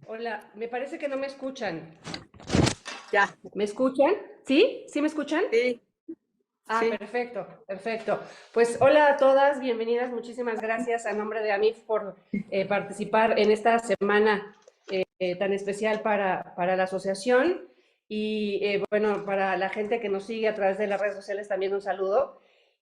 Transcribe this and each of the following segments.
Hola, me parece que no me escuchan. Ya, ¿Me escuchan? ¿Sí? ¿Sí me escuchan? sí, Ah, sí. perfecto, perfecto. Pues hola a todas, bienvenidas, muchísimas gracias a nombre de AMIF por participar en esta semana tan especial para la asociación. Y bueno, para la gente que nos sigue a través de las redes sociales también un saludo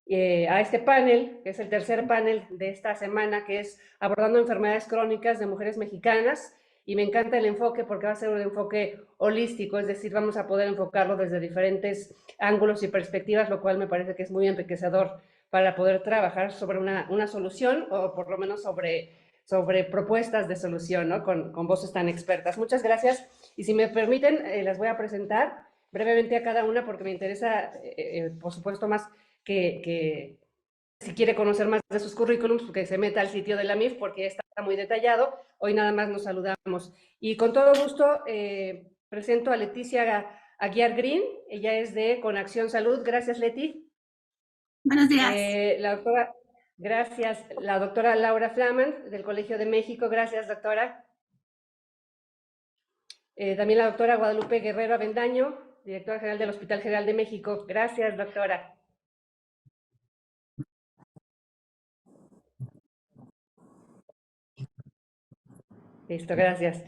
a este panel, que es el tercer panel de esta semana, que es abordando enfermedades crónicas de mujeres mexicanas. Y me encanta el enfoque porque va a ser un enfoque holístico, es decir, vamos a poder enfocarlo desde diferentes ángulos y perspectivas, lo cual me parece que es muy enriquecedor para poder trabajar sobre una solución o por lo menos sobre propuestas de solución, ¿no? Con voces tan expertas. Muchas gracias y si me permiten, las voy a presentar brevemente a cada una porque me interesa, por supuesto, más que si quiere conocer más de sus currículums, que se meta al sitio de la MIF porque está muy detallado. Hoy nada más nos saludamos. Y con todo gusto presento a Leticia Aguiar Green. Ella es de Conacción Salud. Gracias, Leti. Buenos días. La doctora, gracias. La doctora Laura Flaman, del Colegio de México. Gracias, doctora. También la doctora Guadalupe Guerrero Avendaño, directora general del Hospital General de México. Gracias, doctora. Listo, gracias.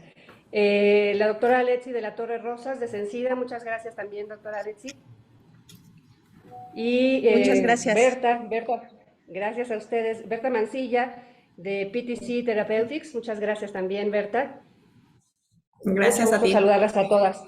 La doctora Alexi de la Torre Rosas de Sencida, muchas gracias también, doctora Alexi. Y Muchas gracias. Berta, gracias a ustedes. Berta Mancilla de PTC Therapeutics, muchas gracias también, Berta. Mucho Gracias a gusto ti. saludarlas a todas.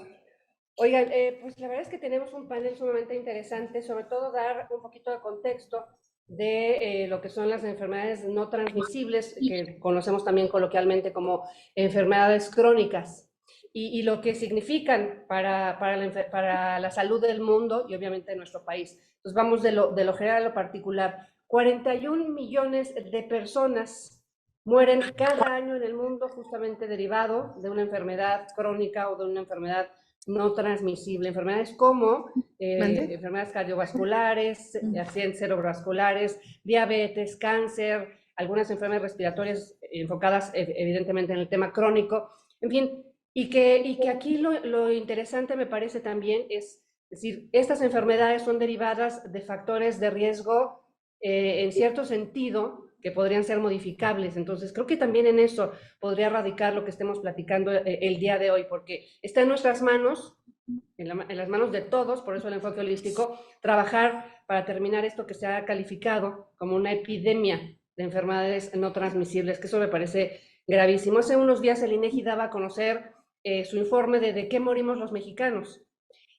Oigan, pues la verdad es que tenemos un panel sumamente interesante, sobre todo dar un poquito de contexto de lo que son las enfermedades no transmisibles, que conocemos también coloquialmente como enfermedades crónicas, y lo que significan para la salud del mundo y obviamente de nuestro país. Entonces vamos de lo general a lo particular. 41 millones de personas mueren cada año en el mundo justamente derivado de una enfermedad crónica o de una enfermedad no transmisible, enfermedades como ¿Mande? enfermedades cardiovasculares, accidentes cerebrovasculares, diabetes, cáncer, algunas enfermedades respiratorias enfocadas evidentemente en el tema crónico, en fin, y que aquí lo interesante me parece también es decir, estas enfermedades son derivadas de factores de riesgo en cierto sentido que podrían ser modificables. Entonces, creo que también en eso podría radicar lo que estemos platicando el día de hoy, porque está en nuestras manos, en las manos de todos, por eso el enfoque holístico, trabajar para terminar esto que se ha calificado como una epidemia de enfermedades no transmisibles, que eso me parece gravísimo. Hace unos días el INEGI daba a conocer su informe de qué morimos los mexicanos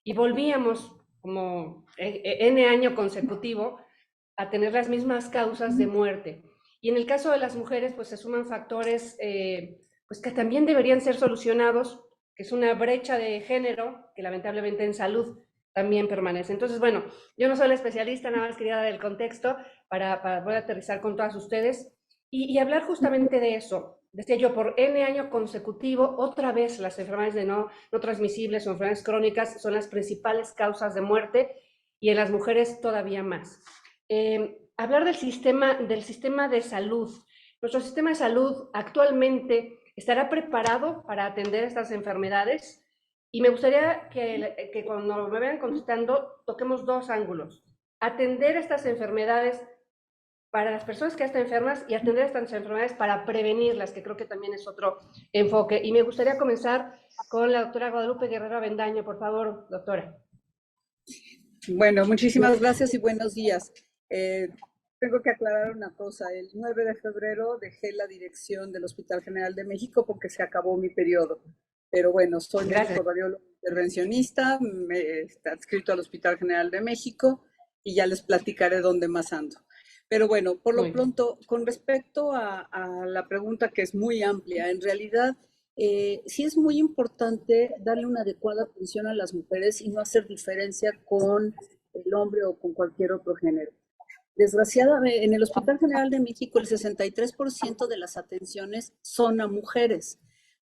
y volvíamos como N año consecutivo a tener las mismas causas de muerte. Y en el caso de las mujeres, pues se suman factores pues que también deberían ser solucionados, que es una brecha de género que lamentablemente en salud también permanece. Entonces, bueno, yo no soy la especialista, nada más quería dar el contexto para poder aterrizar con todas ustedes y hablar justamente de eso. Decía yo, por N año consecutivo, otra vez las enfermedades de no transmisibles o enfermedades crónicas son las principales causas de muerte y en las mujeres todavía más. Hablar del sistema de salud. Nuestro sistema de salud actualmente estará preparado para atender estas enfermedades y me gustaría que cuando me vayan contestando toquemos dos ángulos. Atender estas enfermedades para las personas que están enfermas y atender estas enfermedades para prevenirlas, que creo que también es otro enfoque. Y me gustaría comenzar con la doctora Guadalupe Guerrero Avendaño, por favor, doctora. Bueno, muchísimas gracias y buenos días. Tengo que aclarar una cosa. El 9 de febrero dejé la dirección del Hospital General de México porque se acabó mi periodo. Pero bueno, soy Gracias. médico radiólogo intervencionista, me está adscrito al Hospital General de México y ya les platicaré dónde más ando. Pero bueno, por lo Muy bien. pronto, con respecto a la pregunta que es muy amplia, en realidad sí es muy importante darle una adecuada atención a las mujeres y no hacer diferencia con el hombre o con cualquier otro género. Desgraciadamente, en el Hospital General de México el 63% de las atenciones son a mujeres,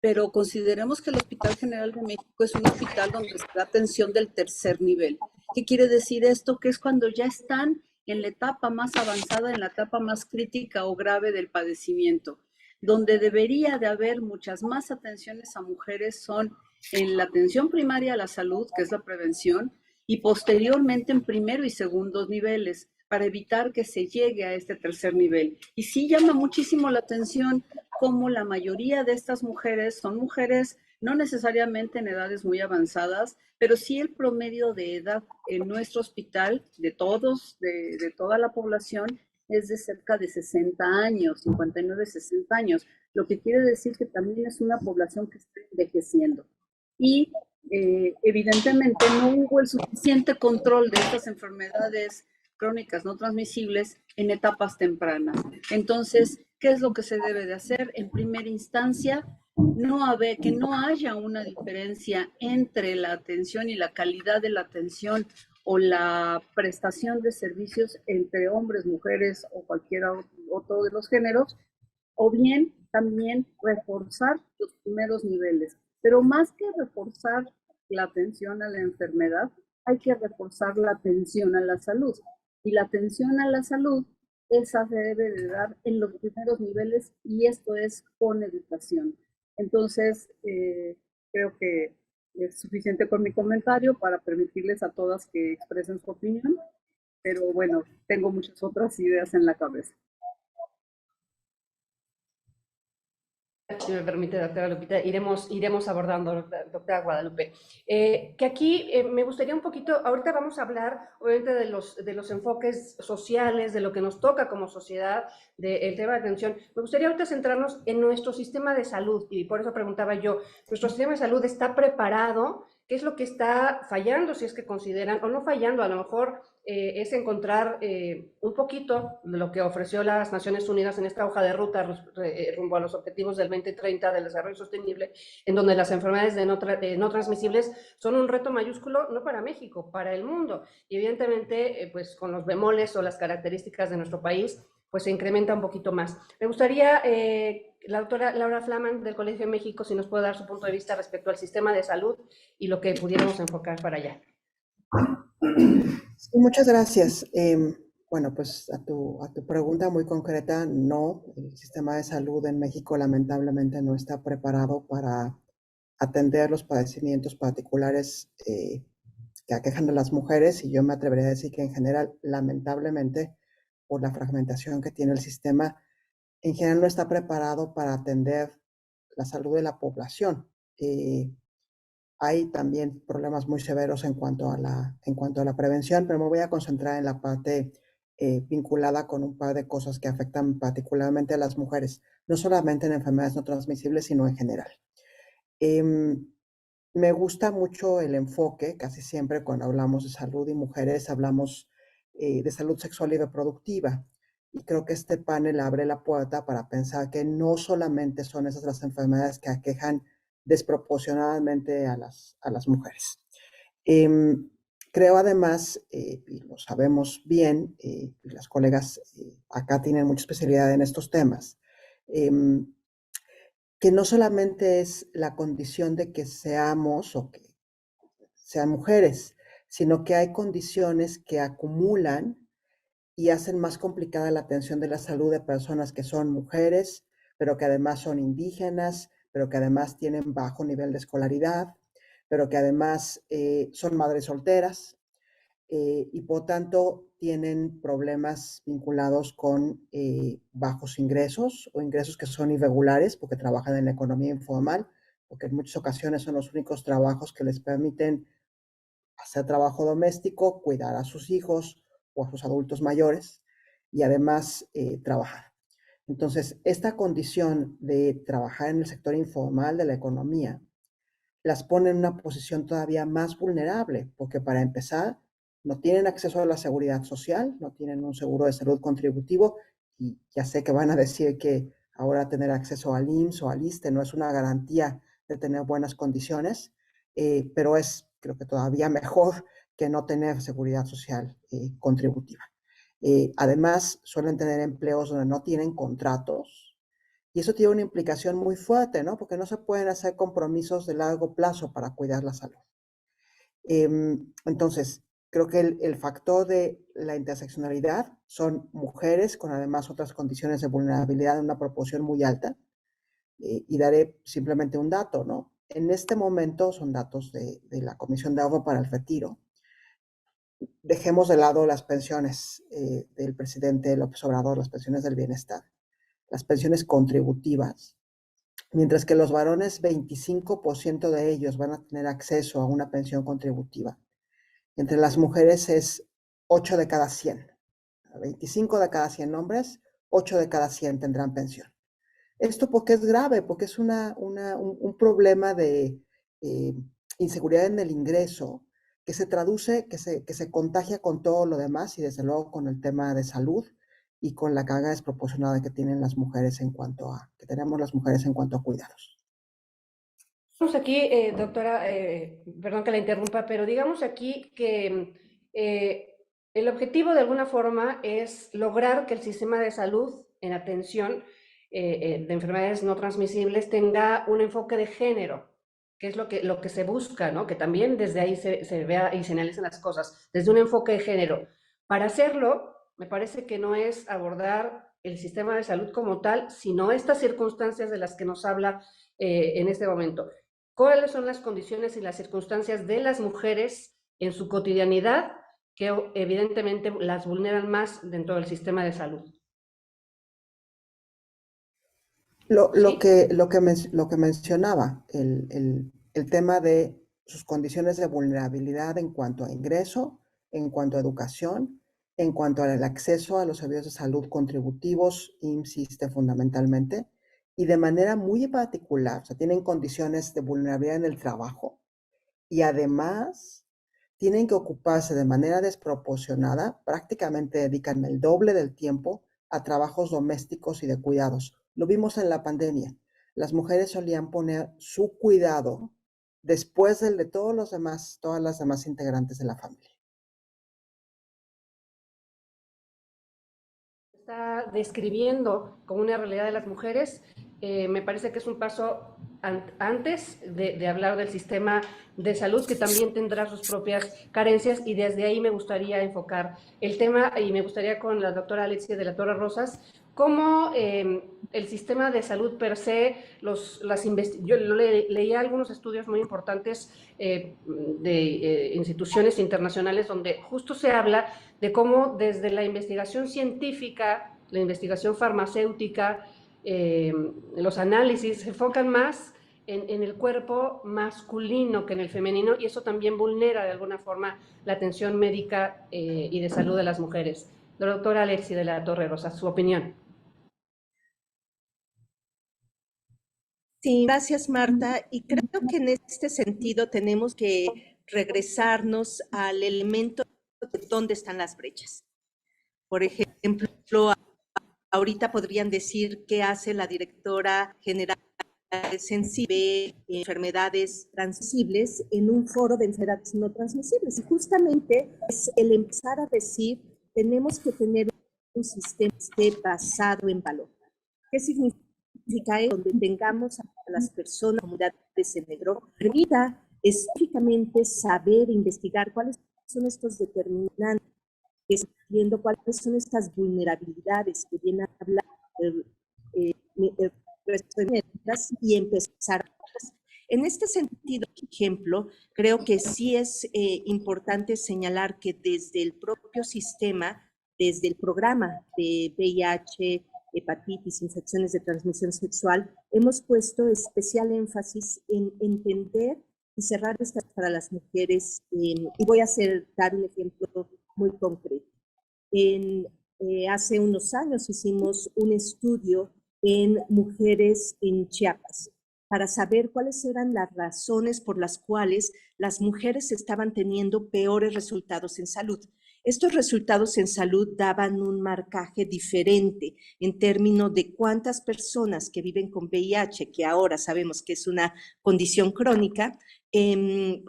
pero consideremos que el Hospital General de México es un hospital donde se da atención del tercer nivel. ¿Qué quiere decir esto? Que es cuando ya están en la etapa más avanzada, en la etapa más crítica o grave del padecimiento. Donde debería de haber muchas más atenciones a mujeres son en la atención primaria a la salud, que es la prevención, y posteriormente en primero y segundos niveles, para evitar que se llegue a este tercer nivel. Y sí llama muchísimo la atención cómo la mayoría de estas mujeres son mujeres no necesariamente en edades muy avanzadas, pero sí el promedio de edad en nuestro hospital, de todos, de toda la población, es de cerca de 60 años, 59, 60 años, lo que quiere decir que también es una población que está envejeciendo. Y evidentemente no hubo el suficiente control de estas enfermedades crónicas no transmisibles en etapas tempranas. Entonces, ¿qué es lo que se debe de hacer? En primera instancia, que no haya una diferencia entre la atención y la calidad de la atención o la prestación de servicios entre hombres, mujeres o cualquiera otro de los géneros, o bien también reforzar los primeros niveles. Pero más que reforzar la atención a la enfermedad, hay que reforzar la atención a la salud. Y la atención a la salud, esa se debe de dar en los primeros niveles y esto es con educación. Entonces, creo que es suficiente con mi comentario para permitirles a todas que expresen su opinión, pero bueno, tengo muchas otras ideas en la cabeza. Si me permite, doctora Lupita, iremos abordando, doctora Guadalupe. Que aquí me gustaría un poquito, ahorita vamos a hablar obviamente de los enfoques sociales, de lo que nos toca como sociedad, del tema de atención. Me gustaría ahorita centrarnos en nuestro sistema de salud, y por eso preguntaba yo, ¿nuestro sistema de salud está preparado? ¿Qué es lo que está fallando, si es que consideran, o no fallando? A lo mejor es encontrar un poquito de lo que ofreció las Naciones Unidas en esta hoja de ruta rumbo a los objetivos del 2030 del desarrollo sostenible, en donde las enfermedades no transmisibles son un reto mayúsculo, no para México, para el mundo. Y evidentemente, pues con los bemoles o las características de nuestro país, pues se incrementa un poquito más. Me gustaría, la doctora Laura Flaman del Colegio de México, si nos puede dar su punto de vista respecto al sistema de salud y lo que pudiéramos enfocar para allá. Sí, muchas gracias. Bueno, pues a tu pregunta muy concreta, no, el sistema de salud en México lamentablemente no está preparado para atender los padecimientos particulares que aquejan a las mujeres, y yo me atrevería a decir que en general, lamentablemente, por la fragmentación que tiene el sistema, en general no está preparado para atender la salud de la población. Hay también problemas muy severos en cuanto a la prevención, pero me voy a concentrar en la parte vinculada con un par de cosas que afectan particularmente a las mujeres, no solamente en enfermedades no transmisibles, sino en general. Me gusta mucho el enfoque, casi siempre cuando hablamos de salud y mujeres hablamos de salud sexual y reproductiva. Y creo que este panel abre la puerta para pensar que no solamente son esas las enfermedades que aquejan desproporcionadamente a las mujeres. Creo además, y lo sabemos bien, las colegas acá tienen mucha especialidad en estos temas, que no solamente es la condición de que seamos o que sean mujeres, sino que hay condiciones que acumulan y hacen más complicada la atención de la salud de personas que son mujeres, pero que además son indígenas, pero que además tienen bajo nivel de escolaridad, pero que además son madres solteras y por tanto tienen problemas vinculados con bajos ingresos o ingresos que son irregulares porque trabajan en la economía informal, porque en muchas ocasiones son los únicos trabajos que les permiten hacer trabajo doméstico, cuidar a sus hijos o a sus adultos mayores y además trabajar. Entonces, esta condición de trabajar en el sector informal de la economía las pone en una posición todavía más vulnerable, porque para empezar, no tienen acceso a la seguridad social, no tienen un seguro de salud contributivo, y ya sé que van a decir que ahora tener acceso al IMSS o al ISSSTE no es una garantía de tener buenas condiciones, pero es, creo que todavía mejor que no tener seguridad social contributiva. Además, suelen tener empleos donde no tienen contratos, y eso tiene una implicación muy fuerte, ¿no? Porque no se pueden hacer compromisos de largo plazo para cuidar la salud. Entonces, creo que el factor de la interseccionalidad son mujeres con además otras condiciones de vulnerabilidad en una proporción muy alta, Y daré simplemente un dato, ¿no? En este momento son datos de la Comisión de Ahorro para el Retiro. Dejemos de lado las pensiones del presidente López Obrador, las pensiones del bienestar, las pensiones contributivas. Mientras que los varones, 25% de ellos van a tener acceso a una pensión contributiva. Entre las mujeres es 8 de cada 100. 25 de cada 100 hombres, 8 de cada 100 tendrán pensión. Esto porque es grave, porque es un problema de inseguridad en el ingreso que se traduce, que se contagia con todo lo demás y desde luego con el tema de salud y con la carga desproporcionada que tienen las mujeres que tenemos las mujeres en cuanto a cuidados. Digamos aquí, doctora, perdón que la interrumpa, pero digamos aquí que el objetivo de alguna forma es lograr que el sistema de salud en atención de enfermedades no transmisibles tenga un enfoque de género, que es lo que se busca, ¿no? Que también desde ahí se vea y se analicen las cosas, desde un enfoque de género. Para hacerlo, me parece que no es abordar el sistema de salud como tal, sino estas circunstancias de las que nos habla en este momento. ¿Cuáles son las condiciones y las circunstancias de las mujeres en su cotidianidad que evidentemente las vulneran más dentro del sistema de salud? Lo que mencionaba, el tema de sus condiciones de vulnerabilidad en cuanto a ingreso, en cuanto a educación, en cuanto al acceso a los servicios de salud contributivos, IMSS, ISSSTE fundamentalmente, y de manera muy particular, o sea, tienen condiciones de vulnerabilidad en el trabajo y además tienen que ocuparse de manera desproporcionada, prácticamente dedican el doble del tiempo a trabajos domésticos y de cuidados. Lo vimos en la pandemia. Las mujeres solían poner su cuidado después del de todas las demás integrantes de la familia. Está describiendo como una realidad de las mujeres, me parece que es un paso antes de hablar del sistema de salud, que también tendrá sus propias carencias, y desde ahí me gustaría enfocar el tema, y me gustaría con la doctora Alexia de la Torre Rosas, cómo el sistema de salud per se, yo leía algunos estudios muy importantes de instituciones internacionales donde justo se habla de cómo desde la investigación científica, la investigación farmacéutica, los análisis se enfocan más en el cuerpo masculino que en el femenino, y eso también vulnera de alguna forma la atención médica y de salud de las mujeres. La doctora Alexia de la Torre Rosa, su opinión. Sí, gracias Marta. Y creo que en este sentido tenemos que regresarnos al elemento de dónde están las brechas. Por ejemplo, ahorita podrían decir qué hace la directora general de enfermedades transmisibles en un foro de enfermedades no transmisibles. Y justamente es el empezar a decir, tenemos que tener un sistema que esté basado en valor. ¿Qué significa? Donde tengamos a las personas, comunidades en negro, permita específicamente saber, investigar cuáles son estos determinantes, viendo cuáles son estas vulnerabilidades que vienen a hablar y empezar. En este sentido, por ejemplo, creo que sí es importante señalar que desde el propio sistema, desde el programa de VIH, hepatitis, infecciones de transmisión sexual, hemos puesto especial énfasis en entender y cerrar estas para las mujeres. Y voy a dar un ejemplo muy concreto. Hace unos años hicimos un estudio en mujeres en Chiapas para saber cuáles eran las razones por las cuales las mujeres estaban teniendo peores resultados en salud. Estos resultados en salud daban un marcaje diferente en términos de cuántas personas que viven con VIH, que ahora sabemos que es una condición crónica,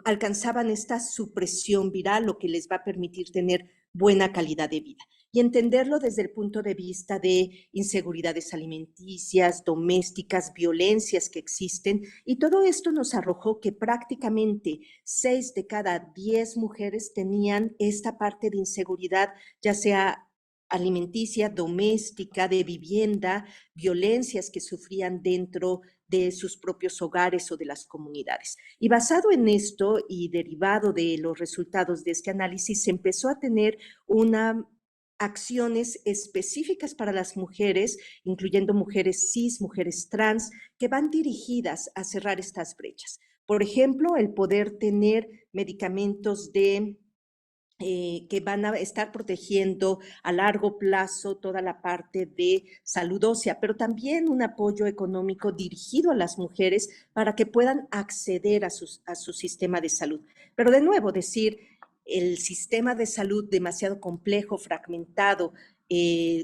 alcanzaban esta supresión viral, lo que les va a permitir tener buena calidad de vida. Y entenderlo desde el punto de vista de inseguridades alimenticias, domésticas, violencias que existen. Y todo esto nos arrojó que prácticamente 6 de cada 10 mujeres tenían esta parte de inseguridad, ya sea alimenticia, doméstica, de vivienda, violencias que sufrían dentro de sus propios hogares o de las comunidades. Y basado en esto y derivado de los resultados de este análisis, se empezó a tener acciones específicas para las mujeres, incluyendo mujeres cis, mujeres trans, que van dirigidas a cerrar estas brechas. Por ejemplo, el poder tener medicamentos que van a estar protegiendo a largo plazo toda la parte de salud ósea, pero también un apoyo económico dirigido a las mujeres para que puedan acceder a su sistema de salud. Pero de nuevo, decir, el sistema de salud demasiado complejo, fragmentado,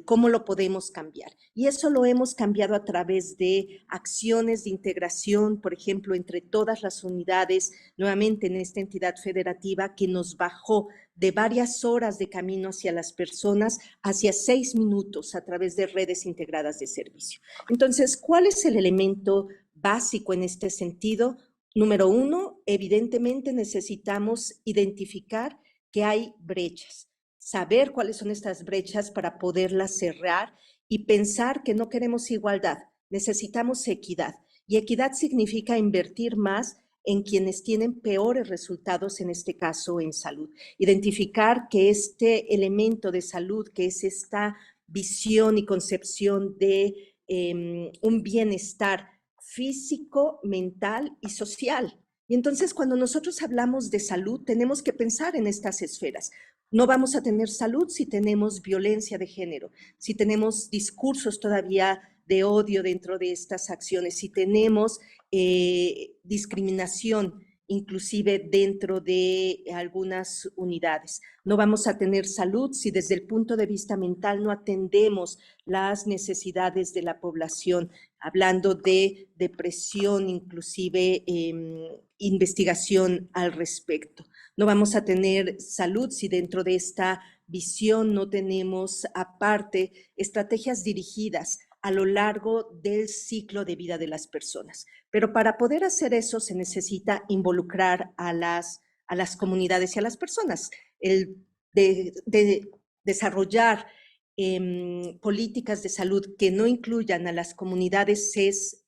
¿cómo lo podemos cambiar? Y eso lo hemos cambiado a través de acciones de integración, por ejemplo, entre todas las unidades, nuevamente en esta entidad federativa que nos bajó de varias horas de camino hacia las personas, hacia 6 minutos a través de redes integradas de servicio. Entonces, ¿cuál es el elemento básico en este sentido? Número 1, evidentemente necesitamos identificar que hay brechas, saber cuáles son estas brechas para poderlas cerrar y pensar que no queremos igualdad, necesitamos equidad. Y equidad significa invertir más en quienes tienen peores resultados, en este caso en salud. Identificar que este elemento de salud, que es esta visión y concepción de un bienestar físico, mental y social. Y entonces cuando nosotros hablamos de salud, tenemos que pensar en estas esferas. No vamos a tener salud si tenemos violencia de género, si tenemos discursos todavía de odio dentro de estas acciones, si tenemos discriminación inclusive dentro de algunas unidades. No vamos a tener salud si desde el punto de vista mental no atendemos las necesidades de la población, hablando de depresión, inclusive investigación al respecto. No vamos a tener salud si dentro de esta visión no tenemos aparte estrategias dirigidas a lo largo del ciclo de vida de las personas. Pero para poder hacer eso se necesita involucrar a las comunidades y a las personas. El de desarrollar políticas de salud que no incluyan a las comunidades es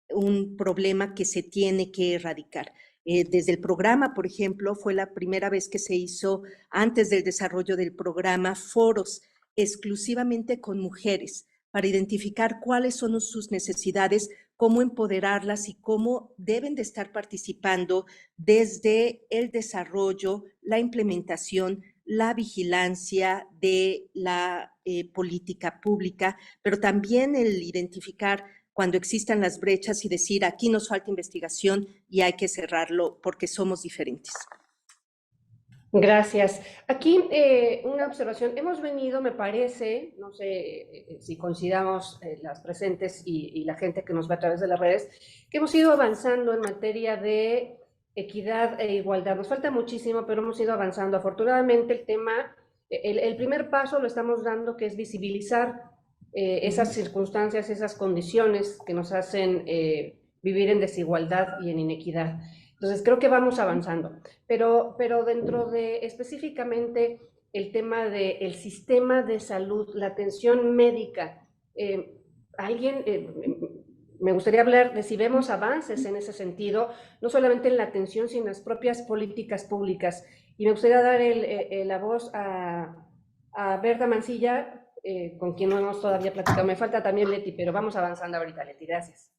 un problema que se tiene que erradicar. Desde el programa, por ejemplo, fue la primera vez que se hizo, antes del desarrollo del programa, foros exclusivamente con mujeres para identificar cuáles son sus necesidades, cómo empoderarlas y cómo deben de estar participando desde el desarrollo, la implementación, la vigilancia de la política pública, pero también el identificar cuando existan las brechas y decir, aquí nos falta investigación y hay que cerrarlo porque somos diferentes. Gracias. Aquí una observación. Hemos venido, me parece, no sé si coincidamos las presentes y la gente que nos ve a través de las redes, que hemos ido avanzando en materia de equidad e igualdad. Nos falta muchísimo, pero hemos ido avanzando. Afortunadamente el tema, el primer paso lo estamos dando, que es visibilizar esas circunstancias, esas condiciones que nos hacen vivir en desigualdad y en inequidad. Entonces, creo que vamos avanzando, pero dentro de específicamente el tema del sistema de salud, la atención médica, me gustaría hablar de si vemos avances en ese sentido, no solamente en la atención, sino en las propias políticas públicas. Y me gustaría dar la voz a Berta Mancilla, con quien no hemos todavía platicado. Me falta también Leti, pero vamos avanzando ahorita, Leti. Gracias.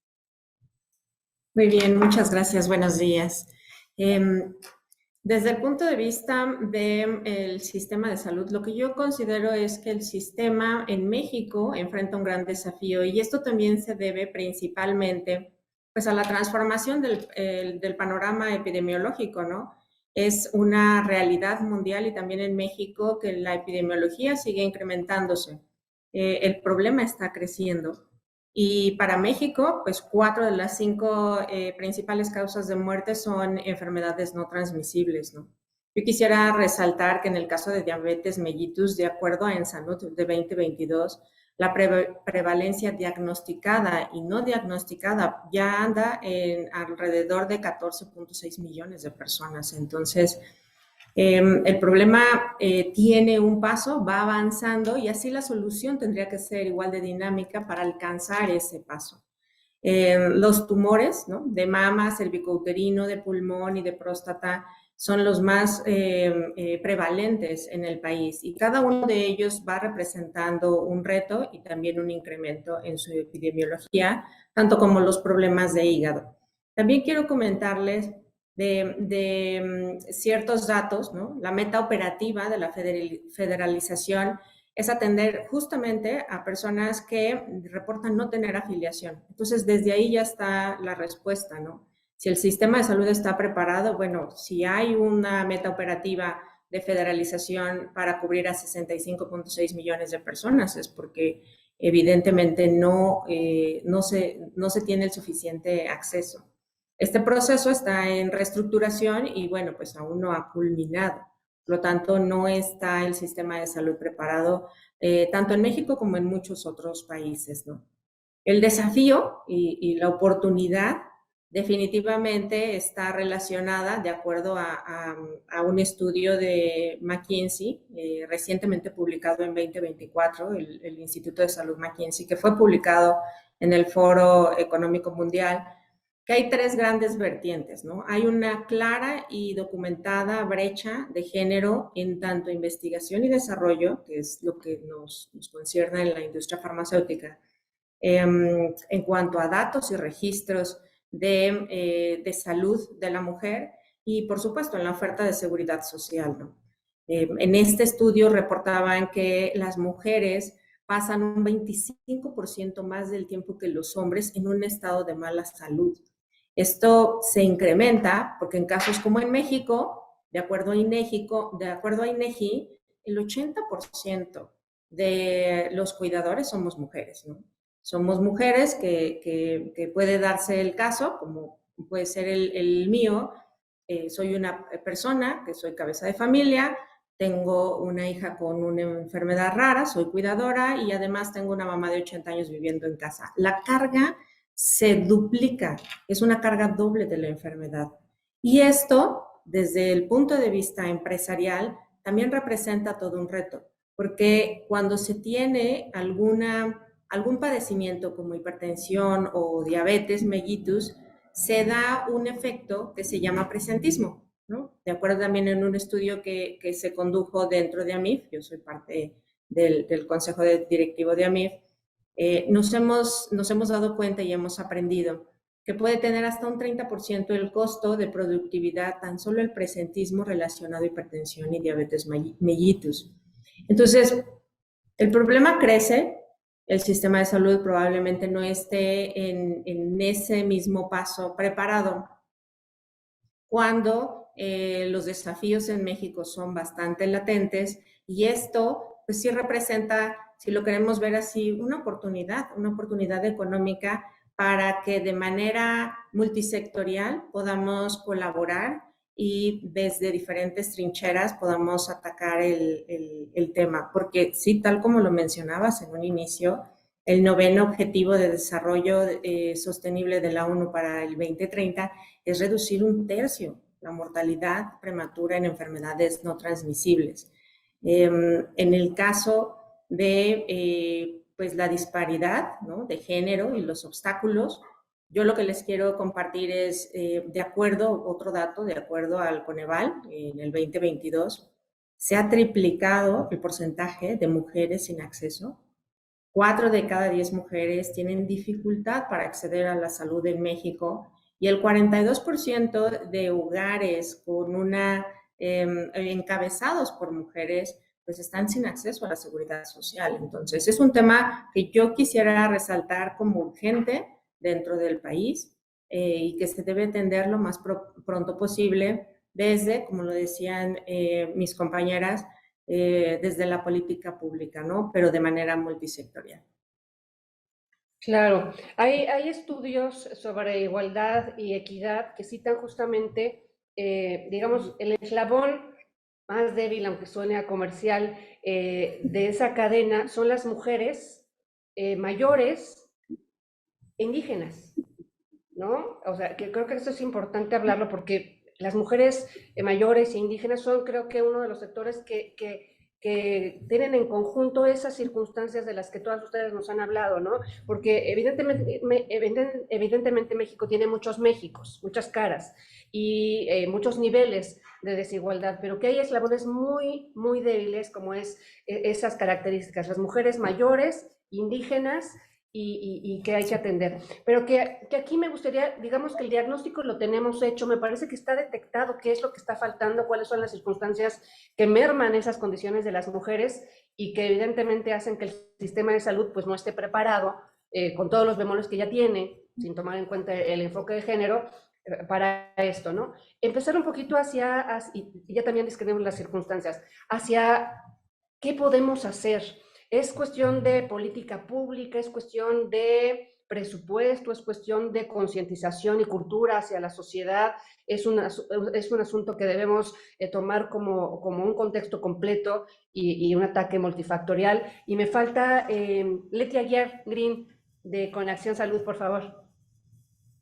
Muy bien, muchas gracias. Buenos días. Desde el punto de vista del sistema de salud, lo que yo considero es que el sistema en México enfrenta un gran desafío y esto también se debe principalmente pues, a la transformación del panorama epidemiológico, ¿no? Es una realidad mundial y también en México que la epidemiología sigue incrementándose. El problema está creciendo. Y para México, pues 4 de las 5 principales causas de muerte son enfermedades no transmisibles, ¿no? Yo quisiera resaltar que en el caso de diabetes mellitus, de acuerdo a EnSalud de 2022, la prevalencia diagnosticada y no diagnosticada ya anda en alrededor de 14.6 millones de personas. Entonces, El problema tiene un paso, va avanzando y así la solución tendría que ser igual de dinámica para alcanzar ese paso. Los tumores, ¿no?, de mama, cervicouterino, de pulmón y de próstata son los más prevalentes en el país y cada uno de ellos va representando un reto y también un incremento en su epidemiología, tanto como los problemas de hígado. También quiero comentarles de ciertos datos, ¿no? La meta operativa de la federalización es atender justamente a personas que reportan no tener afiliación. Entonces, desde ahí ya está la respuesta, ¿no? Si el sistema de salud está preparado, bueno, si hay una meta operativa de federalización para cubrir a 65.6 millones de personas, es porque evidentemente no se tiene el suficiente acceso. Este proceso está en reestructuración y, bueno, pues aún no ha culminado. Por lo tanto, no está el sistema de salud preparado tanto en México como en muchos otros países, ¿no? El desafío y la oportunidad definitivamente está relacionada, de acuerdo a un estudio de McKinsey, recientemente publicado en 2024, el Instituto de Salud McKinsey, que fue publicado en el Foro Económico Mundial, que hay tres grandes vertientes, ¿no? Hay una clara y documentada brecha de género en tanto investigación y desarrollo, que es lo que nos concierne en la industria farmacéutica, en cuanto a datos y registros de salud de la mujer y, por supuesto, en la oferta de seguridad social, ¿no? En este estudio reportaban que las mujeres pasan un 25% más del tiempo que los hombres en un estado de mala salud. Esto se incrementa porque en casos como en México, de acuerdo a INEGI, el 80% de los cuidadores somos mujeres, ¿no? Somos mujeres que puede darse el caso, como puede ser el mío. Soy una persona que soy cabeza de familia, tengo una hija con una enfermedad rara, soy cuidadora y además tengo una mamá de 80 años viviendo en casa. La carga se duplica, es una carga doble de la enfermedad. Y esto, desde el punto de vista empresarial, también representa todo un reto, porque cuando se tiene algún padecimiento como hipertensión o diabetes mellitus, se da un efecto que se llama presentismo, ¿no? De acuerdo también en un estudio que se condujo dentro de AMIF, yo soy parte del consejo directivo de AMIF, nos hemos dado cuenta y hemos aprendido que puede tener hasta un 30% el costo de productividad tan solo el presentismo relacionado a hipertensión y diabetes mellitus. Entonces, el problema crece, el sistema de salud probablemente no esté en ese mismo paso preparado, cuando los desafíos en México son bastante latentes y esto pues sí representa, si lo queremos ver así, una oportunidad económica para que de manera multisectorial podamos colaborar y desde diferentes trincheras podamos atacar el tema. Porque sí, tal como lo mencionabas en un inicio, el 9º Objetivo de Desarrollo Sostenible de la ONU para el 2030 es reducir 1/3 la mortalidad prematura en enfermedades no transmisibles. En el caso de pues la disparidad, ¿no?, de género y los obstáculos, yo lo que les quiero compartir es, otro dato, de acuerdo al Coneval, en el 2022, se ha triplicado el porcentaje de mujeres sin acceso. 4 de cada 10 mujeres tienen dificultad para acceder a la salud en México y el 42% de hogares encabezados por mujeres pues están sin acceso a la seguridad social. Entonces, es un tema que yo quisiera resaltar como urgente dentro del país y que se debe atender lo más pronto posible desde, como lo decían mis compañeras, desde la política pública, ¿no? Pero de manera multisectorial. Claro, hay estudios sobre igualdad y equidad que citan justamente, digamos, el eslabón más débil, aunque suene a comercial, de esa cadena son las mujeres mayores indígenas, ¿no? O sea, que creo que esto es importante hablarlo porque las mujeres mayores e indígenas son, creo que, uno de los sectores que tienen en conjunto esas circunstancias de las que todas ustedes nos han hablado, ¿no? Porque evidentemente México tiene muchos Méxicos, muchas caras y muchos niveles de desigualdad, pero que hay eslabones muy, muy débiles, como esas características, las mujeres mayores, indígenas, y que hay que atender. Pero que aquí me gustaría, digamos que el diagnóstico lo tenemos hecho, me parece que está detectado qué es lo que está faltando, cuáles son las circunstancias que merman esas condiciones de las mujeres y que evidentemente hacen que el sistema de salud pues no esté preparado, con todos los bemoles que ya tiene, sin tomar en cuenta el enfoque de género, para esto, ¿no? Empezar un poquito y ya también describimos las circunstancias, hacia qué podemos hacer. Es cuestión de política pública, es cuestión de presupuesto, es cuestión de concientización y cultura hacia la sociedad, es un asunto que debemos tomar como un contexto completo y un ataque multifactorial. Y me falta Leti Aguiar Green de Conacción Salud, por favor.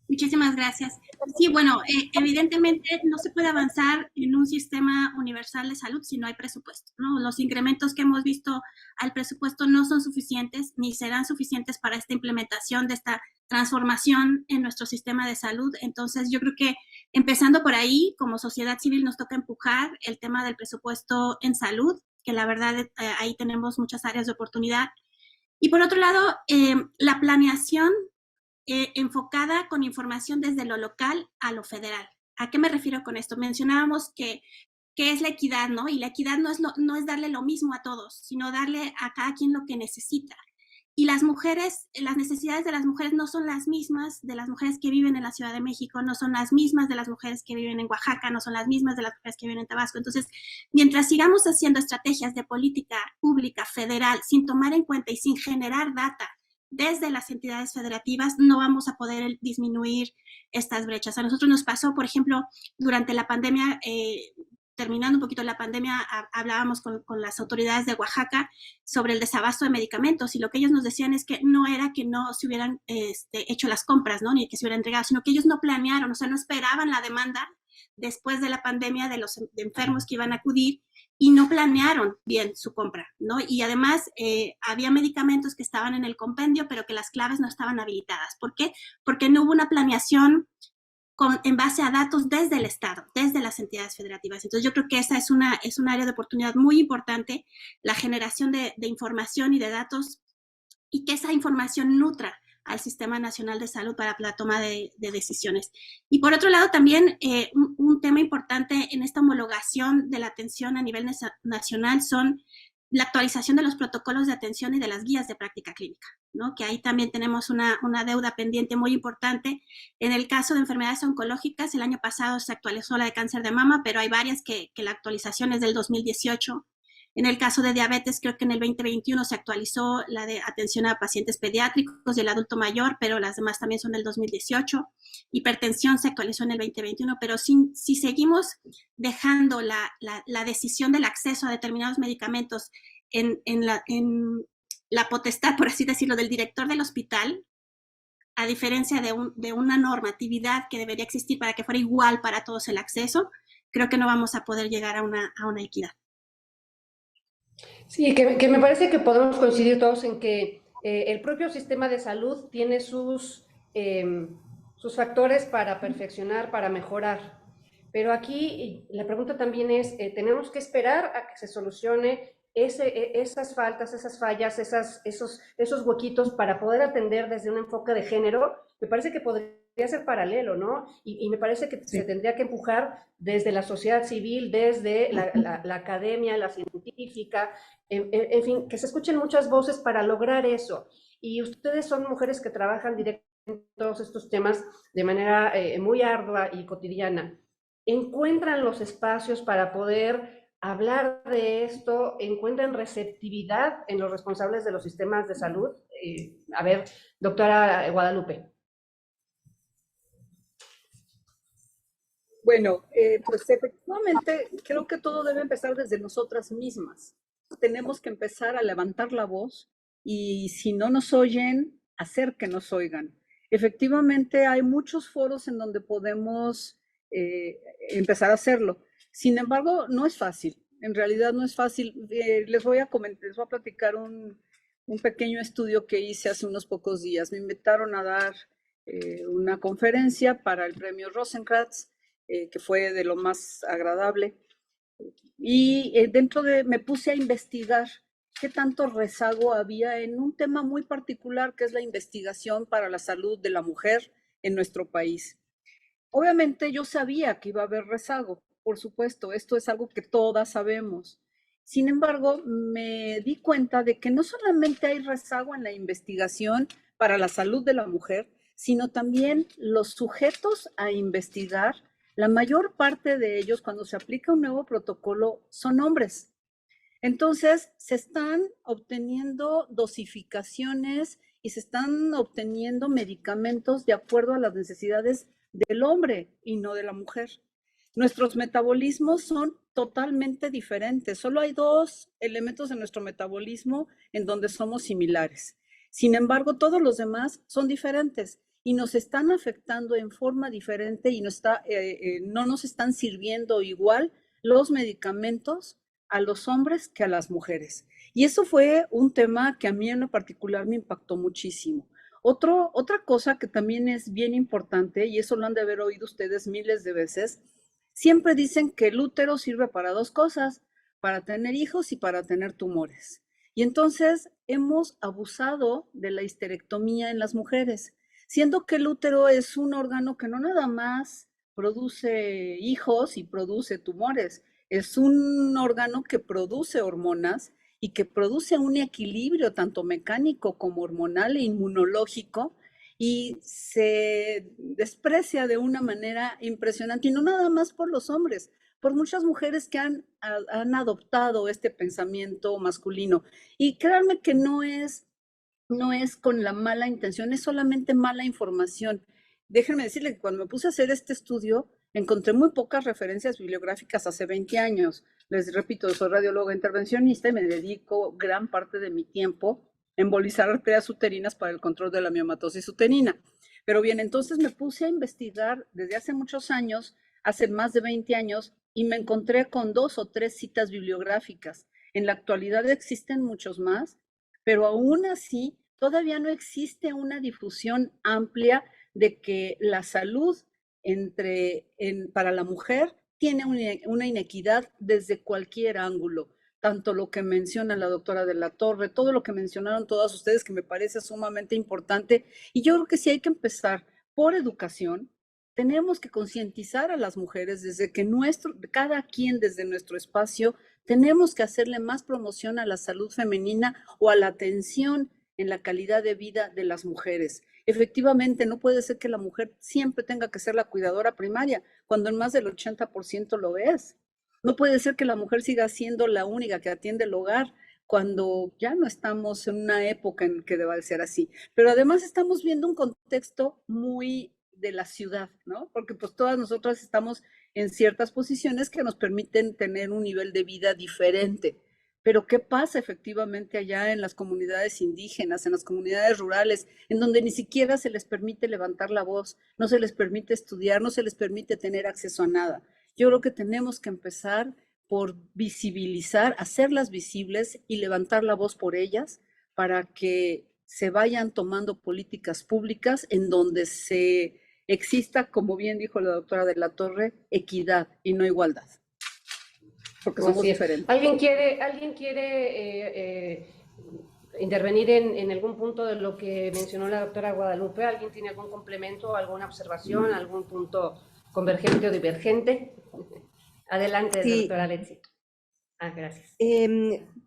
Muchísimas gracias. Sí, bueno, evidentemente no se puede avanzar en un sistema universal de salud si no hay presupuesto, ¿no? Los incrementos que hemos visto al presupuesto no son suficientes ni serán suficientes para esta implementación de esta transformación en nuestro sistema de salud. Entonces, yo creo que empezando por ahí, como sociedad civil nos toca empujar el tema del presupuesto en salud, que la verdad ahí tenemos muchas áreas de oportunidad. Y por otro lado, la planeación enfocada con información desde lo local a lo federal. ¿A qué me refiero con esto? Mencionábamos que es la equidad, ¿no? Y la equidad no es darle lo mismo a todos, sino darle a cada quien lo que necesita. Y las mujeres, las necesidades de las mujeres no son las mismas de las mujeres que viven en la Ciudad de México, no son las mismas de las mujeres que viven en Oaxaca, no son las mismas de las mujeres que viven en Tabasco. Entonces, mientras sigamos haciendo estrategias de política pública federal sin tomar en cuenta y sin generar data desde las entidades federativas, no vamos a poder disminuir estas brechas. A nosotros nos pasó, por ejemplo, durante la pandemia, terminando un poquito la pandemia, hablábamos con las autoridades de Oaxaca sobre el desabasto de medicamentos, y lo que ellos nos decían es que no era que no se hubieran hecho las compras, ¿no? Ni que se hubieran entregado, sino que ellos no planearon, o sea, no esperaban la demanda después de la pandemia de los enfermos que iban a acudir, y no planearon bien su compra, ¿no? Y además había medicamentos que estaban en el compendio, pero que las claves no estaban habilitadas. ¿Por qué? Porque no hubo una planeación en base a datos desde el Estado, desde las entidades federativas. Entonces yo creo que esa es un área de oportunidad muy importante, la generación de información y de datos, y que esa información nutra al Sistema Nacional de Salud para la toma de decisiones. Y por otro lado, también un tema importante en esta homologación de la atención a nivel nacional son la actualización de los protocolos de atención y de las guías de práctica clínica, ¿no? Que ahí también tenemos una deuda pendiente muy importante. En el caso de enfermedades oncológicas, el año pasado se actualizó la de cáncer de mama, pero hay varias que la actualización es del 2018. En el caso de diabetes, creo que en el 2021 se actualizó la de atención a pacientes pediátricos y el adulto mayor, pero las demás también son del 2018. Hipertensión se actualizó en el 2021, pero si seguimos dejando la decisión del acceso a determinados medicamentos en la potestad, por así decirlo, del director del hospital, a diferencia de una normatividad que debería existir para que fuera igual para todos el acceso, creo que no vamos a poder llegar a una equidad. Sí, que me parece que podemos coincidir todos en que el propio sistema de salud tiene sus factores para perfeccionar, para mejorar. Pero aquí la pregunta también es, ¿tenemos que esperar a que se solucione esas faltas, esas fallas, esos huequitos para poder atender desde un enfoque de género? Me parece que podría ser paralelo, ¿no? Y me parece que se tendría que empujar desde la sociedad civil, desde la academia, la científica, en fin, que se escuchen muchas voces para lograr eso. Y ustedes son mujeres que trabajan directamente en todos estos temas de manera muy ardua y cotidiana. ¿Encuentran los espacios para poder hablar de esto? ¿Encuentran receptividad en los responsables de los sistemas de salud? A ver, doctora Guadalupe. Bueno, pues efectivamente creo que todo debe empezar desde nosotras mismas. Tenemos que empezar a levantar la voz y si no nos oyen, hacer que nos oigan. Efectivamente hay muchos foros en donde podemos empezar a hacerlo. Sin embargo, no es fácil, en realidad no es fácil. Les voy a platicar un pequeño estudio que hice hace unos pocos días. Me invitaron a dar una conferencia para el premio Rosenkranz, que fue de lo más agradable. Y me puse a investigar qué tanto rezago había en un tema muy particular, que es la investigación para la salud de la mujer en nuestro país. Obviamente yo sabía que iba a haber rezago, por supuesto, esto es algo que todas sabemos. Sin embargo, me di cuenta de que no solamente hay rezago en la investigación para la salud de la mujer, sino también los sujetos a investigar, la mayor parte de ellos, cuando se aplica un nuevo protocolo, son hombres. Entonces, se están obteniendo dosificaciones y se están obteniendo medicamentos de acuerdo a las necesidades del hombre y no de la mujer. Nuestros metabolismos son totalmente diferentes. Solo hay 2 elementos de nuestro metabolismo en donde somos similares. Sin embargo, todos los demás son diferentes y nos están afectando en forma diferente y no nos están sirviendo igual los medicamentos a los hombres que a las mujeres. Y eso fue un tema que a mí en lo particular me impactó muchísimo. Otra cosa que también es bien importante, y eso lo han de haber oído ustedes miles de veces, siempre dicen que el útero sirve para 2 cosas, para tener hijos y para tener tumores. Y entonces hemos abusado de la histerectomía en las mujeres, siendo que el útero es un órgano que no nada más produce hijos y produce tumores, es un órgano que produce hormonas y que produce un equilibrio tanto mecánico como hormonal e inmunológico, y se desprecia de una manera impresionante, y no nada más por los hombres, por muchas mujeres que han adoptado este pensamiento masculino. Y créanme que no es con la mala intención, es solamente mala información. Déjenme decirle que cuando me puse a hacer este estudio, encontré muy pocas referencias bibliográficas hace 20 años. Les repito, soy radióloga intervencionista y me dedico gran parte de mi tiempo a embolizar arterias uterinas para el control de la miomatosis uterina. Pero bien, entonces me puse a investigar desde hace muchos años, hace más de 20 años, y me encontré con 2 o 3 citas bibliográficas. En la actualidad existen muchos más, pero aún así todavía no existe una difusión amplia de que la salud para la mujer tiene una inequidad desde cualquier ángulo, tanto lo que menciona la doctora de la Torre, todo lo que mencionaron todas ustedes, que me parece sumamente importante. Y yo creo que sí hay que empezar por educación. Tenemos que concientizar a las mujeres desde que cada quien desde nuestro espacio tenemos que hacerle más promoción a la salud femenina o a la atención en la calidad de vida de las mujeres. Efectivamente, no puede ser que la mujer siempre tenga que ser la cuidadora primaria, cuando en más del 80% lo es. No puede ser que la mujer siga siendo la única que atiende el hogar, cuando ya no estamos en una época en que deba de ser así. Pero además estamos viendo un contexto muy de la ciudad, ¿no? Porque pues todas nosotras estamos en ciertas posiciones que nos permiten tener un nivel de vida diferente. Pero ¿qué pasa efectivamente allá en las comunidades indígenas, en las comunidades rurales, en donde ni siquiera se les permite levantar la voz, no se les permite estudiar, no se les permite tener acceso a nada? Yo creo que tenemos que empezar por visibilizar, hacerlas visibles y levantar la voz por ellas para que se vayan tomando políticas públicas en donde se exista, como bien dijo la doctora de la Torre, equidad y no igualdad. Porque somos diferentes. ¿Alguien quiere intervenir en algún punto de lo que mencionó la doctora Guadalupe? ¿Alguien tiene algún complemento, alguna observación, algún punto convergente o divergente? Adelante, sí. Doctora Letzi. Gracias.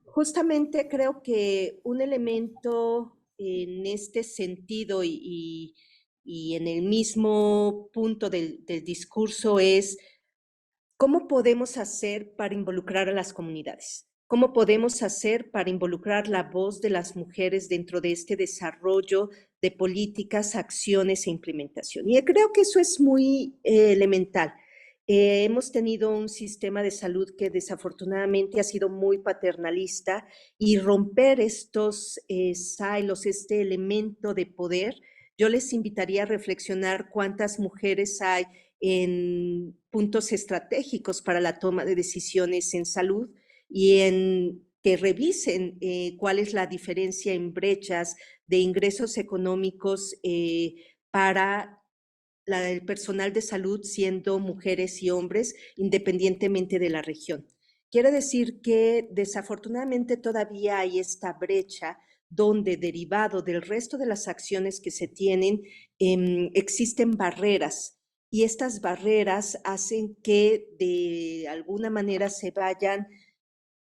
Justamente creo que un elemento en este sentido y en el mismo punto del discurso es ¿cómo podemos hacer para involucrar a las comunidades? ¿Cómo podemos hacer para involucrar la voz de las mujeres dentro de este desarrollo de políticas, acciones e implementación? Y creo que eso es muy elemental. Hemos tenido un sistema de salud que desafortunadamente ha sido muy paternalista, y romper estos silos, este elemento de poder, yo les invitaría a reflexionar cuántas mujeres hay en puntos estratégicos para la toma de decisiones en salud y en que revisen cuál es la diferencia en brechas de ingresos económicos para el personal de salud, siendo mujeres y hombres, independientemente de la región. Quiere decir que desafortunadamente todavía hay esta brecha donde, derivado del resto de las acciones que se tienen, existen barreras, y estas barreras hacen que de alguna manera se vayan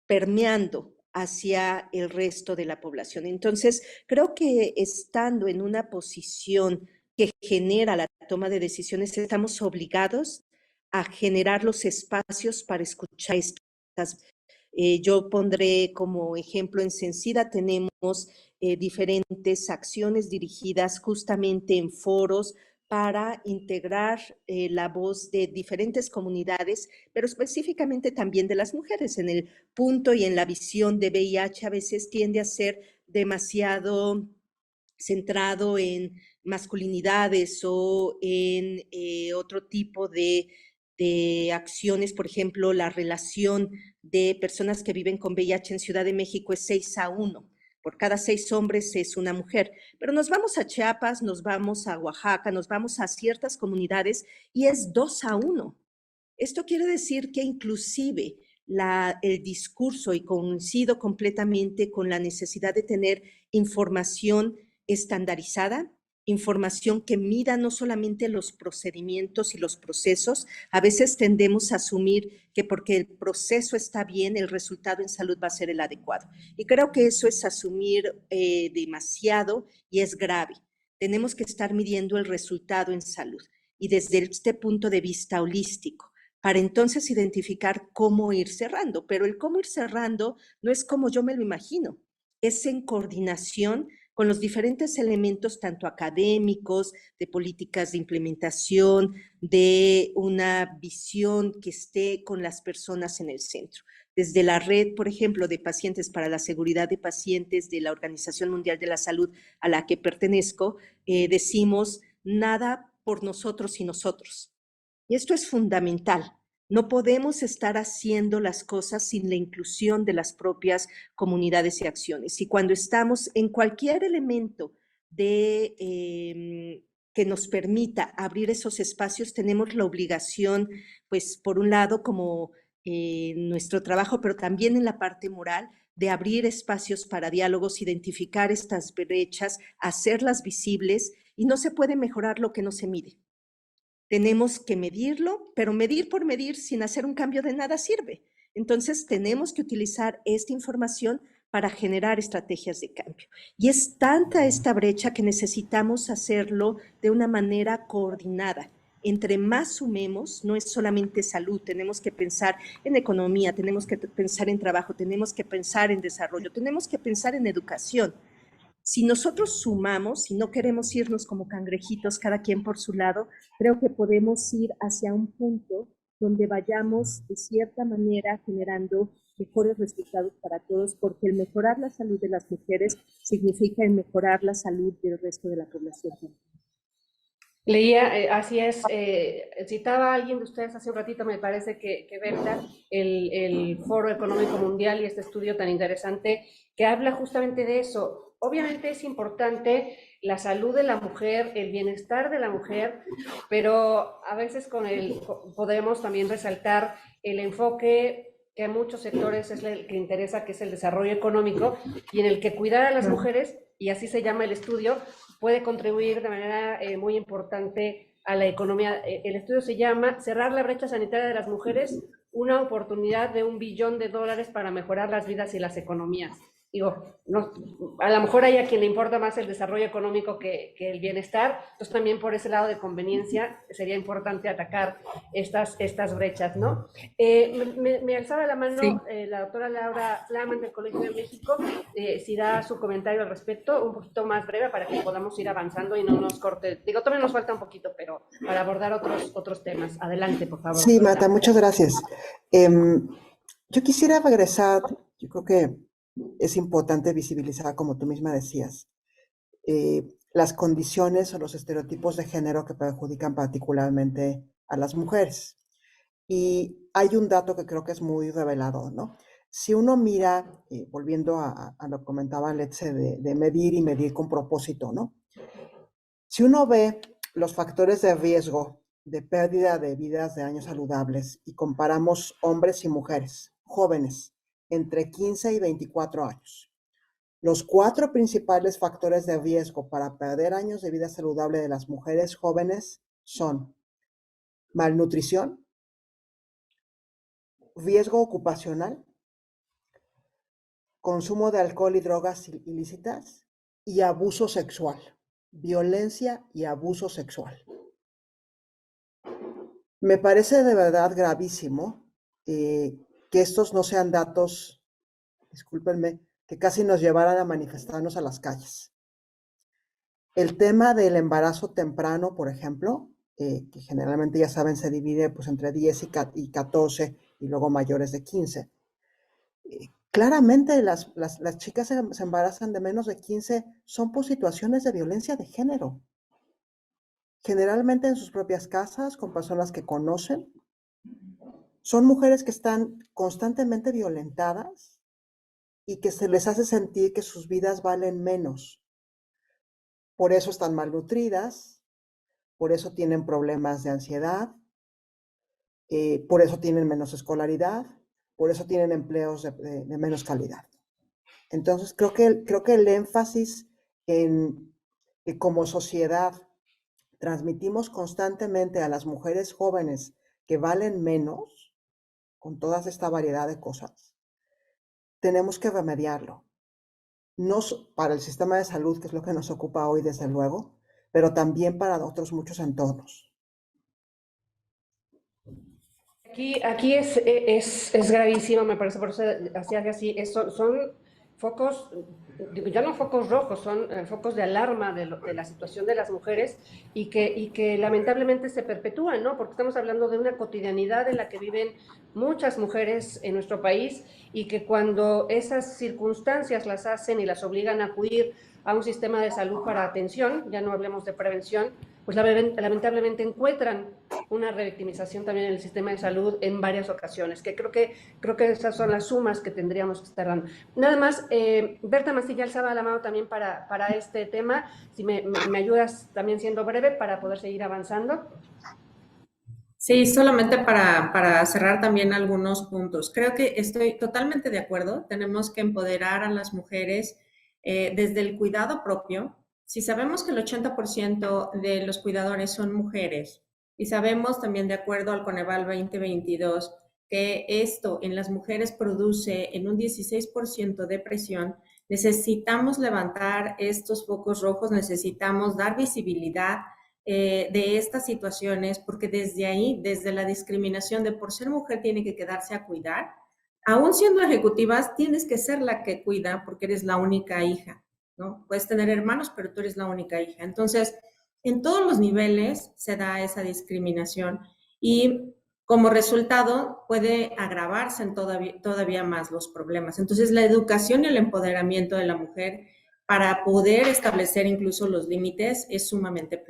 permeando hacia el resto de la población. Entonces, creo que estando en una posición que genera la toma de decisiones, estamos obligados a generar los espacios para escuchar estas. Yo pondré como ejemplo, en Sencida tenemos diferentes acciones dirigidas justamente en foros para integrar la voz de diferentes comunidades, pero específicamente también de las mujeres. En el punto y en la visión de VIH a veces tiende a ser demasiado centrado en masculinidades o en otro tipo de acciones. Por ejemplo, la relación de personas que viven con VIH en Ciudad de México es 6-1. Por cada 6 hombres es una mujer. Pero nos vamos a Chiapas, nos vamos a Oaxaca, nos vamos a ciertas comunidades y es 2-1. Esto quiere decir que inclusive el discurso, y coincido completamente con la necesidad de tener información estandarizada, información que mida no solamente los procedimientos y los procesos. A veces tendemos a asumir que porque el proceso está bien, el resultado en salud va a ser el adecuado. Y creo que eso es asumir demasiado y es grave. Tenemos que estar midiendo el resultado en salud y desde este punto de vista holístico, para entonces identificar cómo ir cerrando. Pero el cómo ir cerrando no es como yo me lo imagino, es en coordinación con los diferentes elementos, tanto académicos, de políticas de implementación, de una visión que esté con las personas en el centro. Desde la red, por ejemplo, de Pacientes para la Seguridad de Pacientes de la Organización Mundial de la Salud, a la que pertenezco, decimos nada por nosotros y nosotros. Y esto es fundamental. No podemos estar haciendo las cosas sin la inclusión de las propias comunidades y acciones. Y cuando estamos en cualquier elemento que nos permita abrir esos espacios, tenemos la obligación, pues, por un lado, como nuestro trabajo, pero también en la parte moral, de abrir espacios para diálogos, identificar estas brechas, hacerlas visibles, y no se puede mejorar lo que no se mide. Tenemos que medirlo, pero medir por medir sin hacer un cambio de nada sirve. Entonces, tenemos que utilizar esta información para generar estrategias de cambio. Y es tanta esta brecha que necesitamos hacerlo de una manera coordinada. Entre más sumemos, no es solamente salud, tenemos que pensar en economía, tenemos que pensar en trabajo, tenemos que pensar en desarrollo, tenemos que pensar en educación. Si nosotros sumamos y no queremos irnos como cangrejitos, cada quien por su lado, creo que podemos ir hacia un punto donde vayamos de cierta manera generando mejores resultados para todos, porque el mejorar la salud de las mujeres significa el mejorar la salud del resto de la población. Leía, así es, citaba a alguien de ustedes hace un ratito, me parece que Berta, el Foro Económico Mundial y este estudio tan interesante que habla justamente de eso. Obviamente es importante la salud de la mujer, el bienestar de la mujer, pero a veces podemos también resaltar el enfoque que a muchos sectores es el que interesa, que es el desarrollo económico, y en el que cuidar a las mujeres, y así se llama el estudio, puede contribuir de manera muy importante a la economía. El estudio se llama Cerrar la brecha sanitaria de las mujeres, una oportunidad de $1 billón para mejorar las vidas y las economías. Digo, no, a lo mejor hay a quien le importa más el desarrollo económico que el bienestar, entonces también por ese lado de conveniencia sería importante atacar estas brechas, ¿no? Me alzaba la mano sí. La doctora Laura Flaman del Colegio de México, si da su comentario al respecto, un poquito más breve para que podamos ir avanzando y no nos corte. Digo, todavía nos falta un poquito, pero para abordar otros temas. Adelante, por favor. Sí, Marta, muchas gracias. Yo quisiera regresar, yo creo que es importante visibilizar, como tú misma decías, las condiciones o los estereotipos de género que perjudican particularmente a las mujeres. Y hay un dato que creo que es muy revelador, ¿no? Si uno mira, volviendo a lo que comentaba Letze de medir y medir con propósito, ¿no? Si uno ve los factores de riesgo de pérdida de vidas de años saludables y comparamos hombres y mujeres jóvenes entre 15 y 24 años, los 4 principales factores de riesgo para perder años de vida saludable de las mujeres jóvenes son malnutrición, riesgo ocupacional, consumo de alcohol y drogas ilícitas y abuso sexual, violencia y abuso sexual. Me parece de verdad gravísimo que estos no sean datos, discúlpenme, que casi nos llevaran a manifestarnos a las calles. El tema del embarazo temprano, por ejemplo, que generalmente ya saben se divide pues, entre 10 y 14 y luego mayores de 15. Claramente las chicas se embarazan de menos de 15 son por situaciones de violencia de género. Generalmente en sus propias casas, con personas que conocen. Son mujeres que están constantemente violentadas y que se les hace sentir que sus vidas valen menos. Por eso están malnutridas, por eso tienen problemas de ansiedad, por eso tienen menos escolaridad, por eso tienen empleos de menos calidad. Entonces, creo que el énfasis en que como sociedad transmitimos constantemente a las mujeres jóvenes que valen menos, con toda esta variedad de cosas, tenemos que remediarlo. No para el sistema de salud, que es lo que nos ocupa hoy, desde luego, pero también para otros muchos entornos. Aquí es gravísimo, me parece, por eso hacía así, son focos, ya no focos rojos, son focos de alarma de la situación de las mujeres y que lamentablemente se perpetúan, ¿no? Porque estamos hablando de una cotidianidad en la que viven muchas mujeres en nuestro país y que cuando esas circunstancias las hacen y las obligan a acudir a un sistema de salud para atención, ya no hablemos de prevención, pues lamentablemente encuentran una revictimización también en el sistema de salud en varias ocasiones, que creo que esas son las sumas que tendríamos que estar dando. Nada más, Berta Mancilla alzaba la mano también para este tema, si me ayudas también siendo breve para poder seguir avanzando. Sí, solamente para cerrar también algunos puntos. Creo que estoy totalmente de acuerdo. Tenemos que empoderar a las mujeres desde el cuidado propio. Si sabemos que el 80% de los cuidadores son mujeres y sabemos también, de acuerdo al Coneval 2022, que esto en las mujeres produce en un 16% depresión, necesitamos levantar estos focos rojos, necesitamos dar visibilidad de estas situaciones, porque desde ahí, desde la discriminación de por ser mujer tiene que quedarse a cuidar, aún siendo ejecutivas, tienes que ser la que cuida porque eres la única hija, ¿no? Puedes tener hermanos, pero tú eres la única hija. Entonces, en todos los niveles se da esa discriminación y como resultado puede agravarse en todavía más los problemas. Entonces, la educación y el empoderamiento de la mujer para poder establecer incluso los límites es sumamente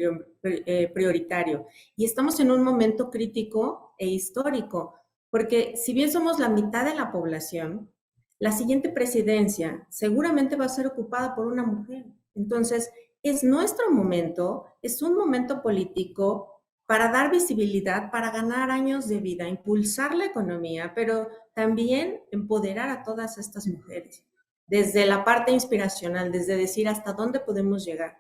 prioritario. Y estamos en un momento crítico e histórico, porque si bien somos la mitad de la población, la siguiente presidencia seguramente va a ser ocupada por una mujer. Entonces, es nuestro momento, es un momento político para dar visibilidad, para ganar años de vida, impulsar la economía, pero también empoderar a todas estas mujeres, desde la parte inspiracional, desde decir hasta dónde podemos llegar.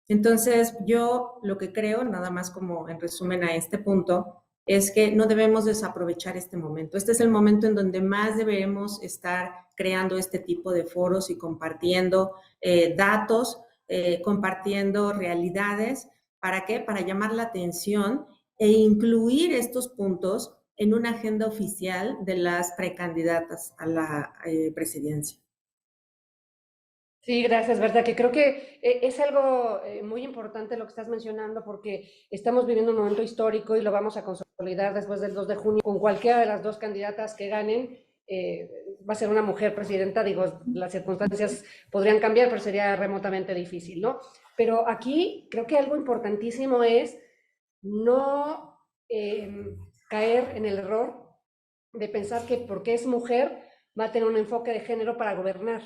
Entonces, yo lo que creo, nada más como en resumen a este punto, es que no debemos desaprovechar este momento. Este es el momento en donde más deberemos estar creando este tipo de foros y compartiendo datos, compartiendo realidades. ¿Para qué? Para llamar la atención e incluir estos puntos en una agenda oficial de las precandidatas a la presidencia. Sí, gracias, Berta, que creo que es algo muy importante lo que estás mencionando porque estamos viviendo un momento histórico y lo vamos a consolidar después del 2 de junio con cualquiera de las dos candidatas que ganen. Va a ser una mujer presidenta, digo, las circunstancias podrían cambiar, pero sería remotamente difícil, ¿no? Pero aquí creo que algo importantísimo es no caer en el error de pensar que porque es mujer va a tener un enfoque de género para gobernar.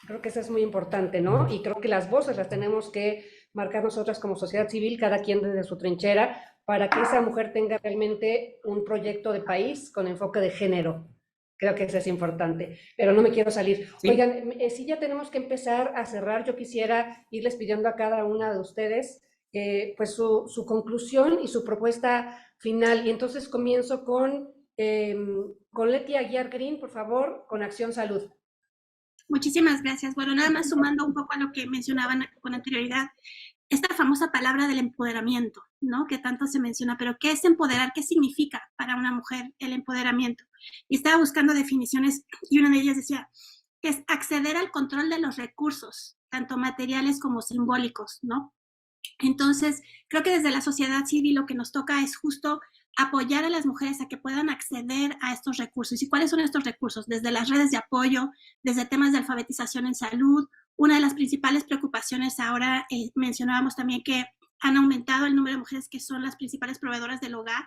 Creo que eso es muy importante, ¿no? Y creo que las voces las tenemos que marcar nosotras como sociedad civil, cada quien desde su trinchera, para que esa mujer tenga realmente un proyecto de país con enfoque de género. Creo que eso es importante, pero no me quiero salir. Sí. Oigan, sí, ya tenemos que empezar a cerrar. Yo quisiera irles pidiendo a cada una de ustedes pues su conclusión y su propuesta final. Y entonces comienzo con Leti Aguiar Green, por favor, con Acción Salud. Muchísimas gracias. Bueno, nada más sumando un poco a lo que mencionaban con anterioridad, esta famosa palabra del empoderamiento, ¿no? Que tanto se menciona, pero ¿qué es empoderar? ¿Qué significa para una mujer el empoderamiento? Y estaba buscando definiciones y una de ellas decía que es acceder al control de los recursos, tanto materiales como simbólicos, ¿no? Entonces, creo que desde la sociedad civil lo que nos toca es justo apoyar a las mujeres a que puedan acceder a estos recursos. ¿Y cuáles son estos recursos? Desde las redes de apoyo, desde temas de alfabetización en salud. Una de las principales preocupaciones ahora, mencionábamos también que han aumentado el número de mujeres que son las principales proveedoras del hogar,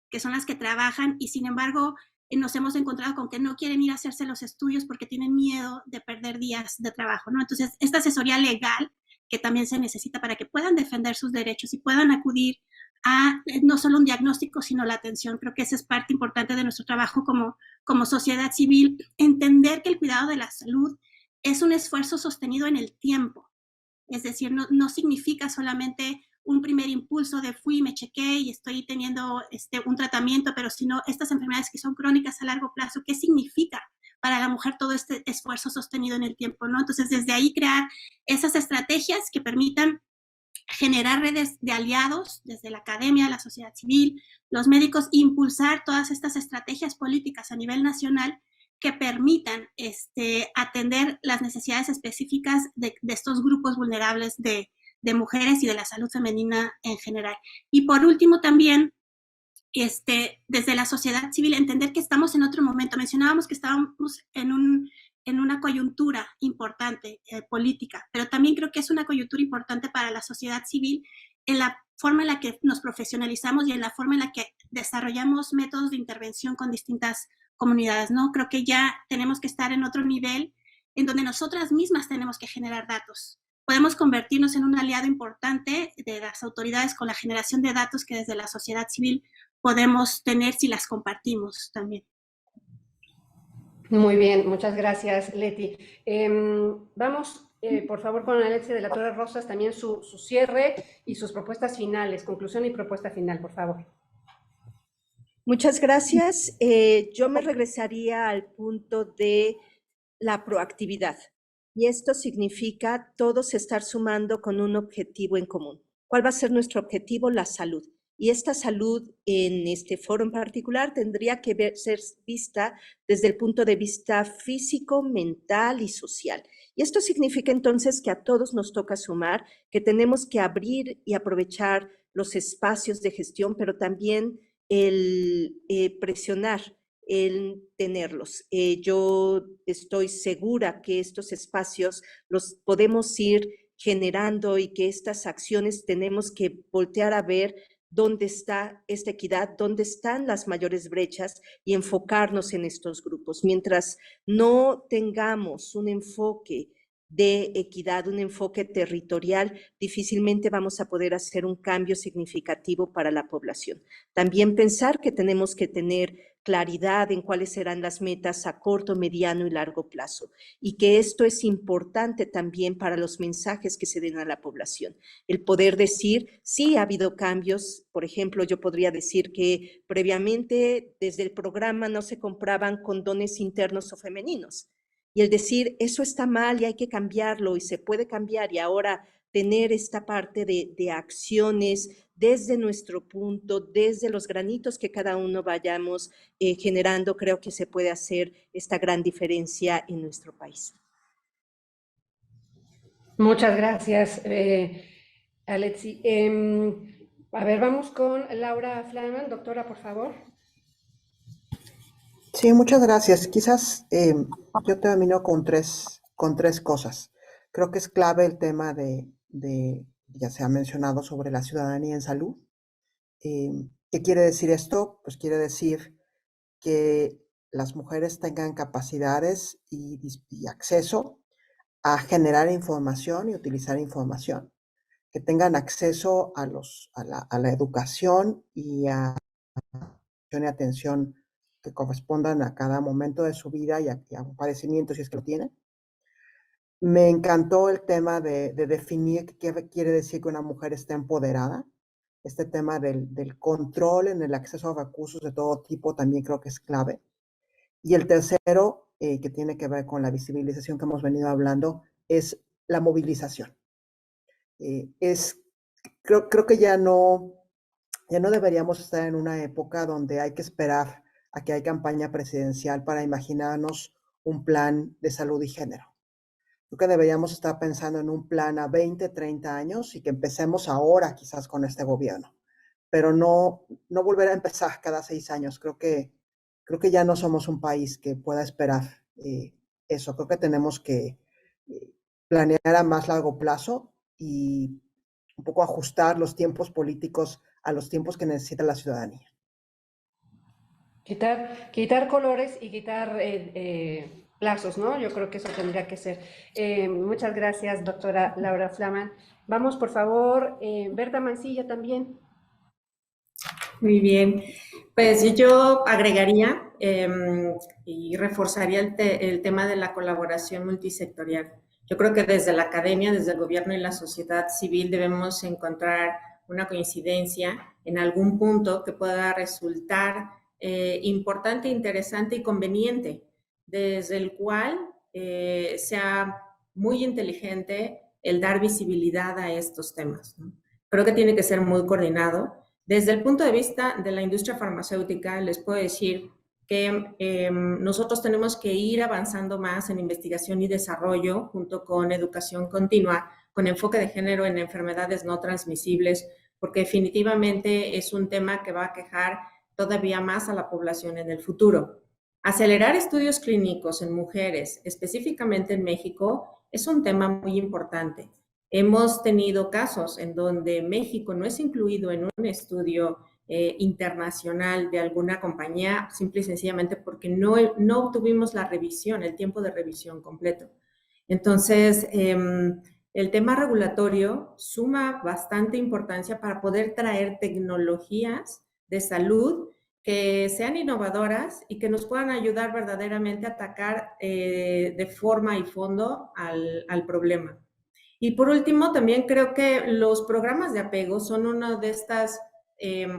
que son las que trabajan, y sin embargo nos hemos encontrado con que no quieren ir a hacerse los estudios porque tienen miedo de perder días de trabajo, ¿no? Entonces, esta asesoría legal que también se necesita para que puedan defender sus derechos y puedan acudir a no solo un diagnóstico, sino la atención. Creo que esa es parte importante de nuestro trabajo como sociedad civil, entender que el cuidado de la salud es un esfuerzo sostenido en el tiempo. Es decir, no significa solamente un primer impulso de fui, me chequé y estoy teniendo un tratamiento, pero sino estas enfermedades que son crónicas a largo plazo, ¿qué significa para la mujer todo este esfuerzo sostenido en el tiempo, ¿no? Entonces, desde ahí crear esas estrategias que permitan generar redes de aliados desde la academia, la sociedad civil, los médicos, impulsar todas estas estrategias políticas a nivel nacional que permitan atender las necesidades específicas de estos grupos vulnerables de mujeres y de la salud femenina en general. Y por último también, desde la sociedad civil, entender que estamos en otro momento. Mencionábamos que estábamos en una coyuntura importante política, pero también creo que es una coyuntura importante para la sociedad civil en la forma en la que nos profesionalizamos y en la forma en la que desarrollamos métodos de intervención con distintas comunidades, ¿no? Creo que ya tenemos que estar en otro nivel en donde nosotras mismas tenemos que generar datos. Podemos convertirnos en un aliado importante de las autoridades con la generación de datos que desde la sociedad civil podemos tener si las compartimos también. Muy bien, muchas gracias, Leti. Vamos, por favor, con Alexia de la Torre Rosas, también su cierre y sus propuestas finales, conclusión y propuesta final, por favor. Muchas gracias. Yo me regresaría al punto de la proactividad. Y esto significa todos estar sumando con un objetivo en común. ¿Cuál va a ser nuestro objetivo? La salud. Y esta salud en este foro en particular tendría que ser vista desde el punto de vista físico, mental y social. Y esto significa entonces que a todos nos toca sumar, que tenemos que abrir y aprovechar los espacios de gestión, pero también el presionar el tenerlos. Yo estoy segura que estos espacios los podemos ir generando y que estas acciones tenemos que voltear a ver dónde está esta equidad, dónde están las mayores brechas y enfocarnos en estos grupos. Mientras no tengamos un enfoque de equidad, un enfoque territorial, difícilmente vamos a poder hacer un cambio significativo para la población. También pensar que tenemos que tener claridad en cuáles serán las metas a corto, mediano y largo plazo, y que esto es importante también para los mensajes que se den a la población. El poder decir, sí ha habido cambios, por ejemplo, yo podría decir que previamente desde el programa no se compraban condones internos o femeninos, y el decir, eso está mal y hay que cambiarlo y se puede cambiar, y ahora tener esta parte de acciones desde nuestro punto, desde los granitos que cada uno vayamos generando, creo que se puede hacer esta gran diferencia en nuestro país. Muchas gracias, Alexi. A ver, vamos con Laura Flaman. Doctora, por favor. Sí, muchas gracias. Quizás yo termino con tres cosas. Creo que es clave el tema ya se ha mencionado sobre la ciudadanía en salud. ¿Qué quiere decir esto? Pues quiere decir que las mujeres tengan capacidades y acceso a generar información y utilizar información, que tengan acceso a la educación y atención que correspondan a cada momento de su vida y a un padecimiento si es que lo tienen. Me encantó el tema de definir qué quiere decir que una mujer está empoderada. Este tema del control en el acceso a recursos de todo tipo también creo que es clave. Y el tercero, que tiene que ver con la visibilización que hemos venido hablando, es la movilización. Creo que ya no deberíamos estar en una época donde hay que esperar a que haya campaña presidencial para imaginarnos un plan de salud y género. Creo que deberíamos estar pensando en un plan a 20, 30 años y que empecemos ahora quizás con este gobierno, pero no volver a empezar cada 6 años. Creo que ya no somos un país que pueda esperar eso. Creo que tenemos que planear a más largo plazo y un poco ajustar los tiempos políticos a los tiempos que necesita la ciudadanía. Quitar colores y quitar plazos, ¿no? Yo creo que eso tendría que ser. Muchas gracias, doctora Laura Flaman. Vamos, por favor, Berta Mancilla también. Muy bien, pues yo agregaría y reforzaría el tema de la colaboración multisectorial. Yo creo que desde la academia, desde el gobierno y la sociedad civil debemos encontrar una coincidencia en algún punto que pueda resultar importante, interesante y conveniente, desde el cual sea muy inteligente el dar visibilidad a estos temas, ¿no? Creo que tiene que ser muy coordinado. Desde el punto de vista de la industria farmacéutica, les puedo decir que nosotros tenemos que ir avanzando más en investigación y desarrollo junto con educación continua, con enfoque de género en enfermedades no transmisibles, porque definitivamente es un tema que va a aquejar todavía más a la población en el futuro. Acelerar estudios clínicos en mujeres, específicamente en México, es un tema muy importante. Hemos tenido casos en donde México no es incluido en un estudio internacional de alguna compañía, simple y sencillamente porque no obtuvimos la revisión, el tiempo de revisión completo. Entonces, el tema regulatorio suma bastante importancia para poder traer tecnologías de salud que sean innovadoras y que nos puedan ayudar verdaderamente a atacar de forma y fondo al problema. Y por último, también creo que los programas de apego son una de estas,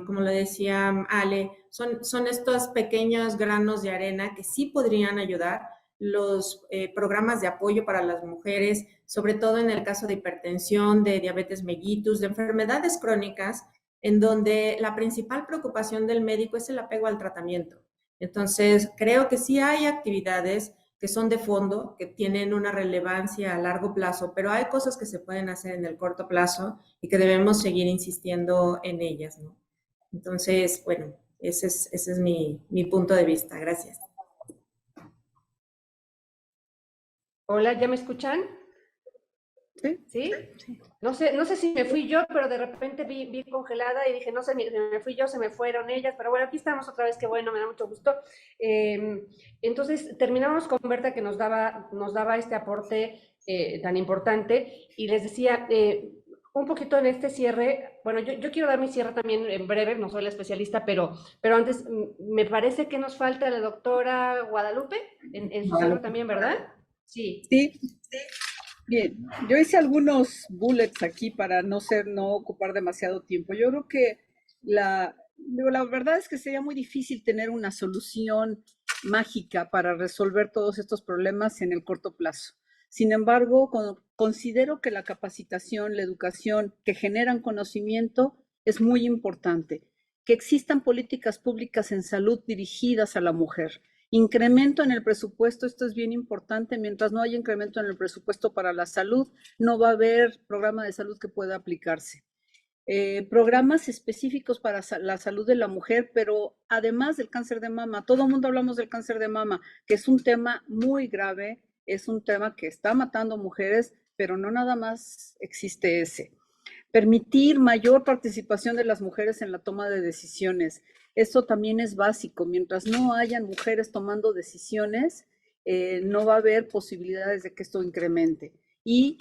como le decía Ale, son estos pequeños granos de arena que sí podrían ayudar. Los programas de apoyo para las mujeres, sobre todo en el caso de hipertensión, de diabetes mellitus, de enfermedades crónicas, en donde la principal preocupación del médico es el apego al tratamiento. Entonces, creo que sí hay actividades que son de fondo, que tienen una relevancia a largo plazo, pero hay cosas que se pueden hacer en el corto plazo y que debemos seguir insistiendo en ellas, ¿no? Entonces, bueno, ese es mi punto de vista. Gracias. Hola, ¿ya me escuchan? ¿Sí? ¿Sí? No sé si me fui yo, pero de repente vi congelada y dije, no sé, me fui yo, se me fueron ellas, pero bueno, aquí estamos otra vez, qué bueno, me da mucho gusto. Entonces, terminamos con Berta que nos daba este aporte tan importante y les decía, un poquito en este cierre, bueno, yo quiero dar mi cierre también en breve, no soy la especialista, pero antes me parece que nos falta la doctora Guadalupe en su cierre también, ¿verdad? Sí. Sí. Bien, yo hice algunos bullets aquí para no ocupar demasiado tiempo. Yo creo que la verdad es que sería muy difícil tener una solución mágica para resolver todos estos problemas en el corto plazo. Sin embargo, considero que la capacitación, la educación que generan conocimiento es muy importante. Que existan políticas públicas en salud dirigidas a la mujer. Incremento en el presupuesto, esto es bien importante. Mientras no haya incremento en el presupuesto para la salud, no va a haber programa de salud que pueda aplicarse. Programas específicos para la salud de la mujer, pero además del cáncer de mama, todo el mundo hablamos del cáncer de mama, que es un tema muy grave, es un tema que está matando mujeres, pero no nada más existe ese. Permitir mayor participación de las mujeres en la toma de decisiones. Esto también es básico. Mientras no hayan mujeres tomando decisiones, no va a haber posibilidades de que esto incremente. Y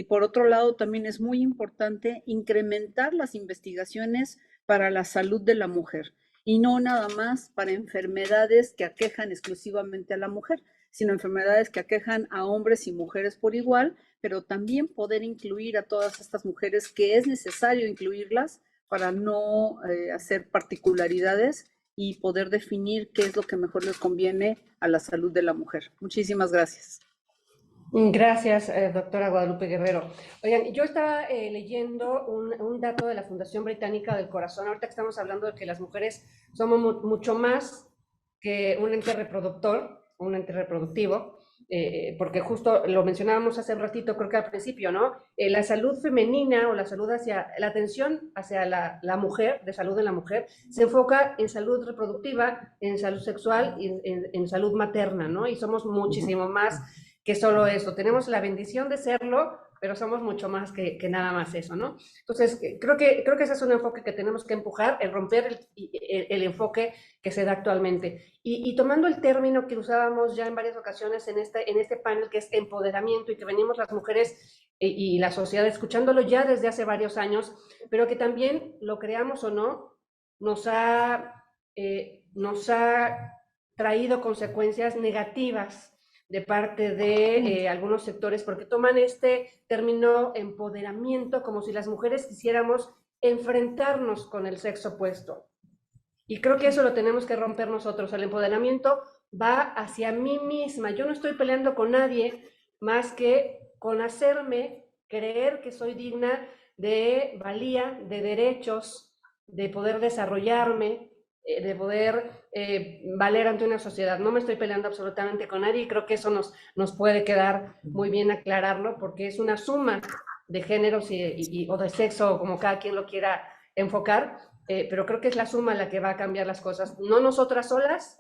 por otro lado, también es muy importante incrementar las investigaciones para la salud de la mujer y no nada más para enfermedades que aquejan exclusivamente a la mujer, sino enfermedades que aquejan a hombres y mujeres por igual, pero también poder incluir a todas estas mujeres que es necesario incluirlas para no hacer particularidades y poder definir qué es lo que mejor les conviene a la salud de la mujer. Muchísimas gracias. Gracias, doctora Guadalupe Guerrero. Oigan, yo estaba leyendo un dato de la Fundación Británica del Corazón. Ahorita que estamos hablando de que las mujeres somos mucho más que un ente reproductor, un ente reproductivo, porque justo lo mencionábamos hace un ratito, creo que al principio, ¿no? La salud femenina o la salud hacia, la atención hacia la mujer, de salud de la mujer, se enfoca en salud reproductiva, en salud sexual y en salud materna, ¿no? Y somos muchísimo más que solo eso. Tenemos la bendición de serlo, pero somos mucho más que nada más eso, ¿no? Entonces, creo que ese es un enfoque que tenemos que empujar, el romper el enfoque que se da actualmente. Y tomando el término que usábamos ya en varias ocasiones en este panel, que es empoderamiento, y que venimos las mujeres y la sociedad escuchándolo ya desde hace varios años, pero que también, lo creamos o no, nos ha traído consecuencias negativas de parte de algunos sectores, porque toman este término empoderamiento como si las mujeres quisiéramos enfrentarnos con el sexo opuesto. Y creo que eso lo tenemos que romper nosotros. El empoderamiento va hacia mí misma. Yo no estoy peleando con nadie más que con hacerme creer que soy digna de valía, de derechos, de poder desarrollarme, de poder valer ante una sociedad. No me estoy peleando absolutamente con nadie y creo que eso nos puede quedar muy bien aclararlo, porque es una suma de géneros o de sexo, como cada quien lo quiera enfocar, pero creo que es la suma la que va a cambiar las cosas. No nosotras solas,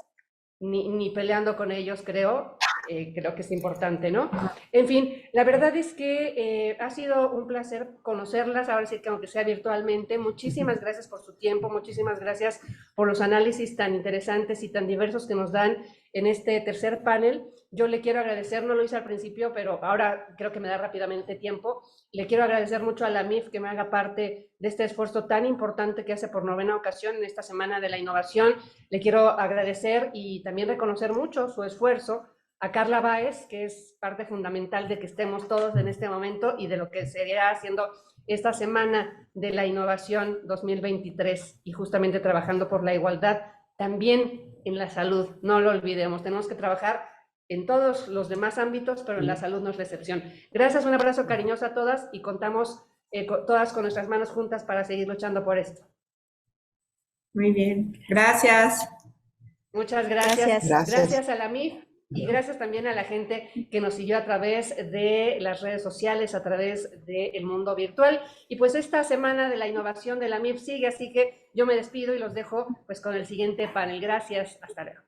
ni peleando con ellos, creo que es importante, ¿no? En fin, la verdad es que ha sido un placer conocerlas, ahora sí que aunque sea virtualmente. Muchísimas gracias por su tiempo, muchísimas gracias por los análisis tan interesantes y tan diversos que nos dan en este tercer panel. Yo le quiero agradecer, no lo hice al principio, pero ahora creo que me da rápidamente tiempo. Le quiero agradecer mucho a la MIF que me haga parte de este esfuerzo tan importante que hace por 9ª ocasión en esta Semana de la Innovación. Le quiero agradecer y también reconocer mucho su esfuerzo a Carla Báez, que es parte fundamental de que estemos todos en este momento y de lo que seguirá haciendo esta Semana de la Innovación 2023 y justamente trabajando por la igualdad también en la salud. No lo olvidemos, tenemos que trabajar en todos los demás ámbitos, pero en la salud no es la excepción. Gracias, un abrazo cariñoso a todas y contamos todas con nuestras manos juntas para seguir luchando por esto. Muy bien, gracias. Muchas gracias. Gracias a la MIF y gracias también a la gente que nos siguió a través de las redes sociales, a través del mundo virtual. Y pues esta Semana de la Innovación de la MIF sigue, así que yo me despido y los dejo pues con el siguiente panel. Gracias, hasta luego.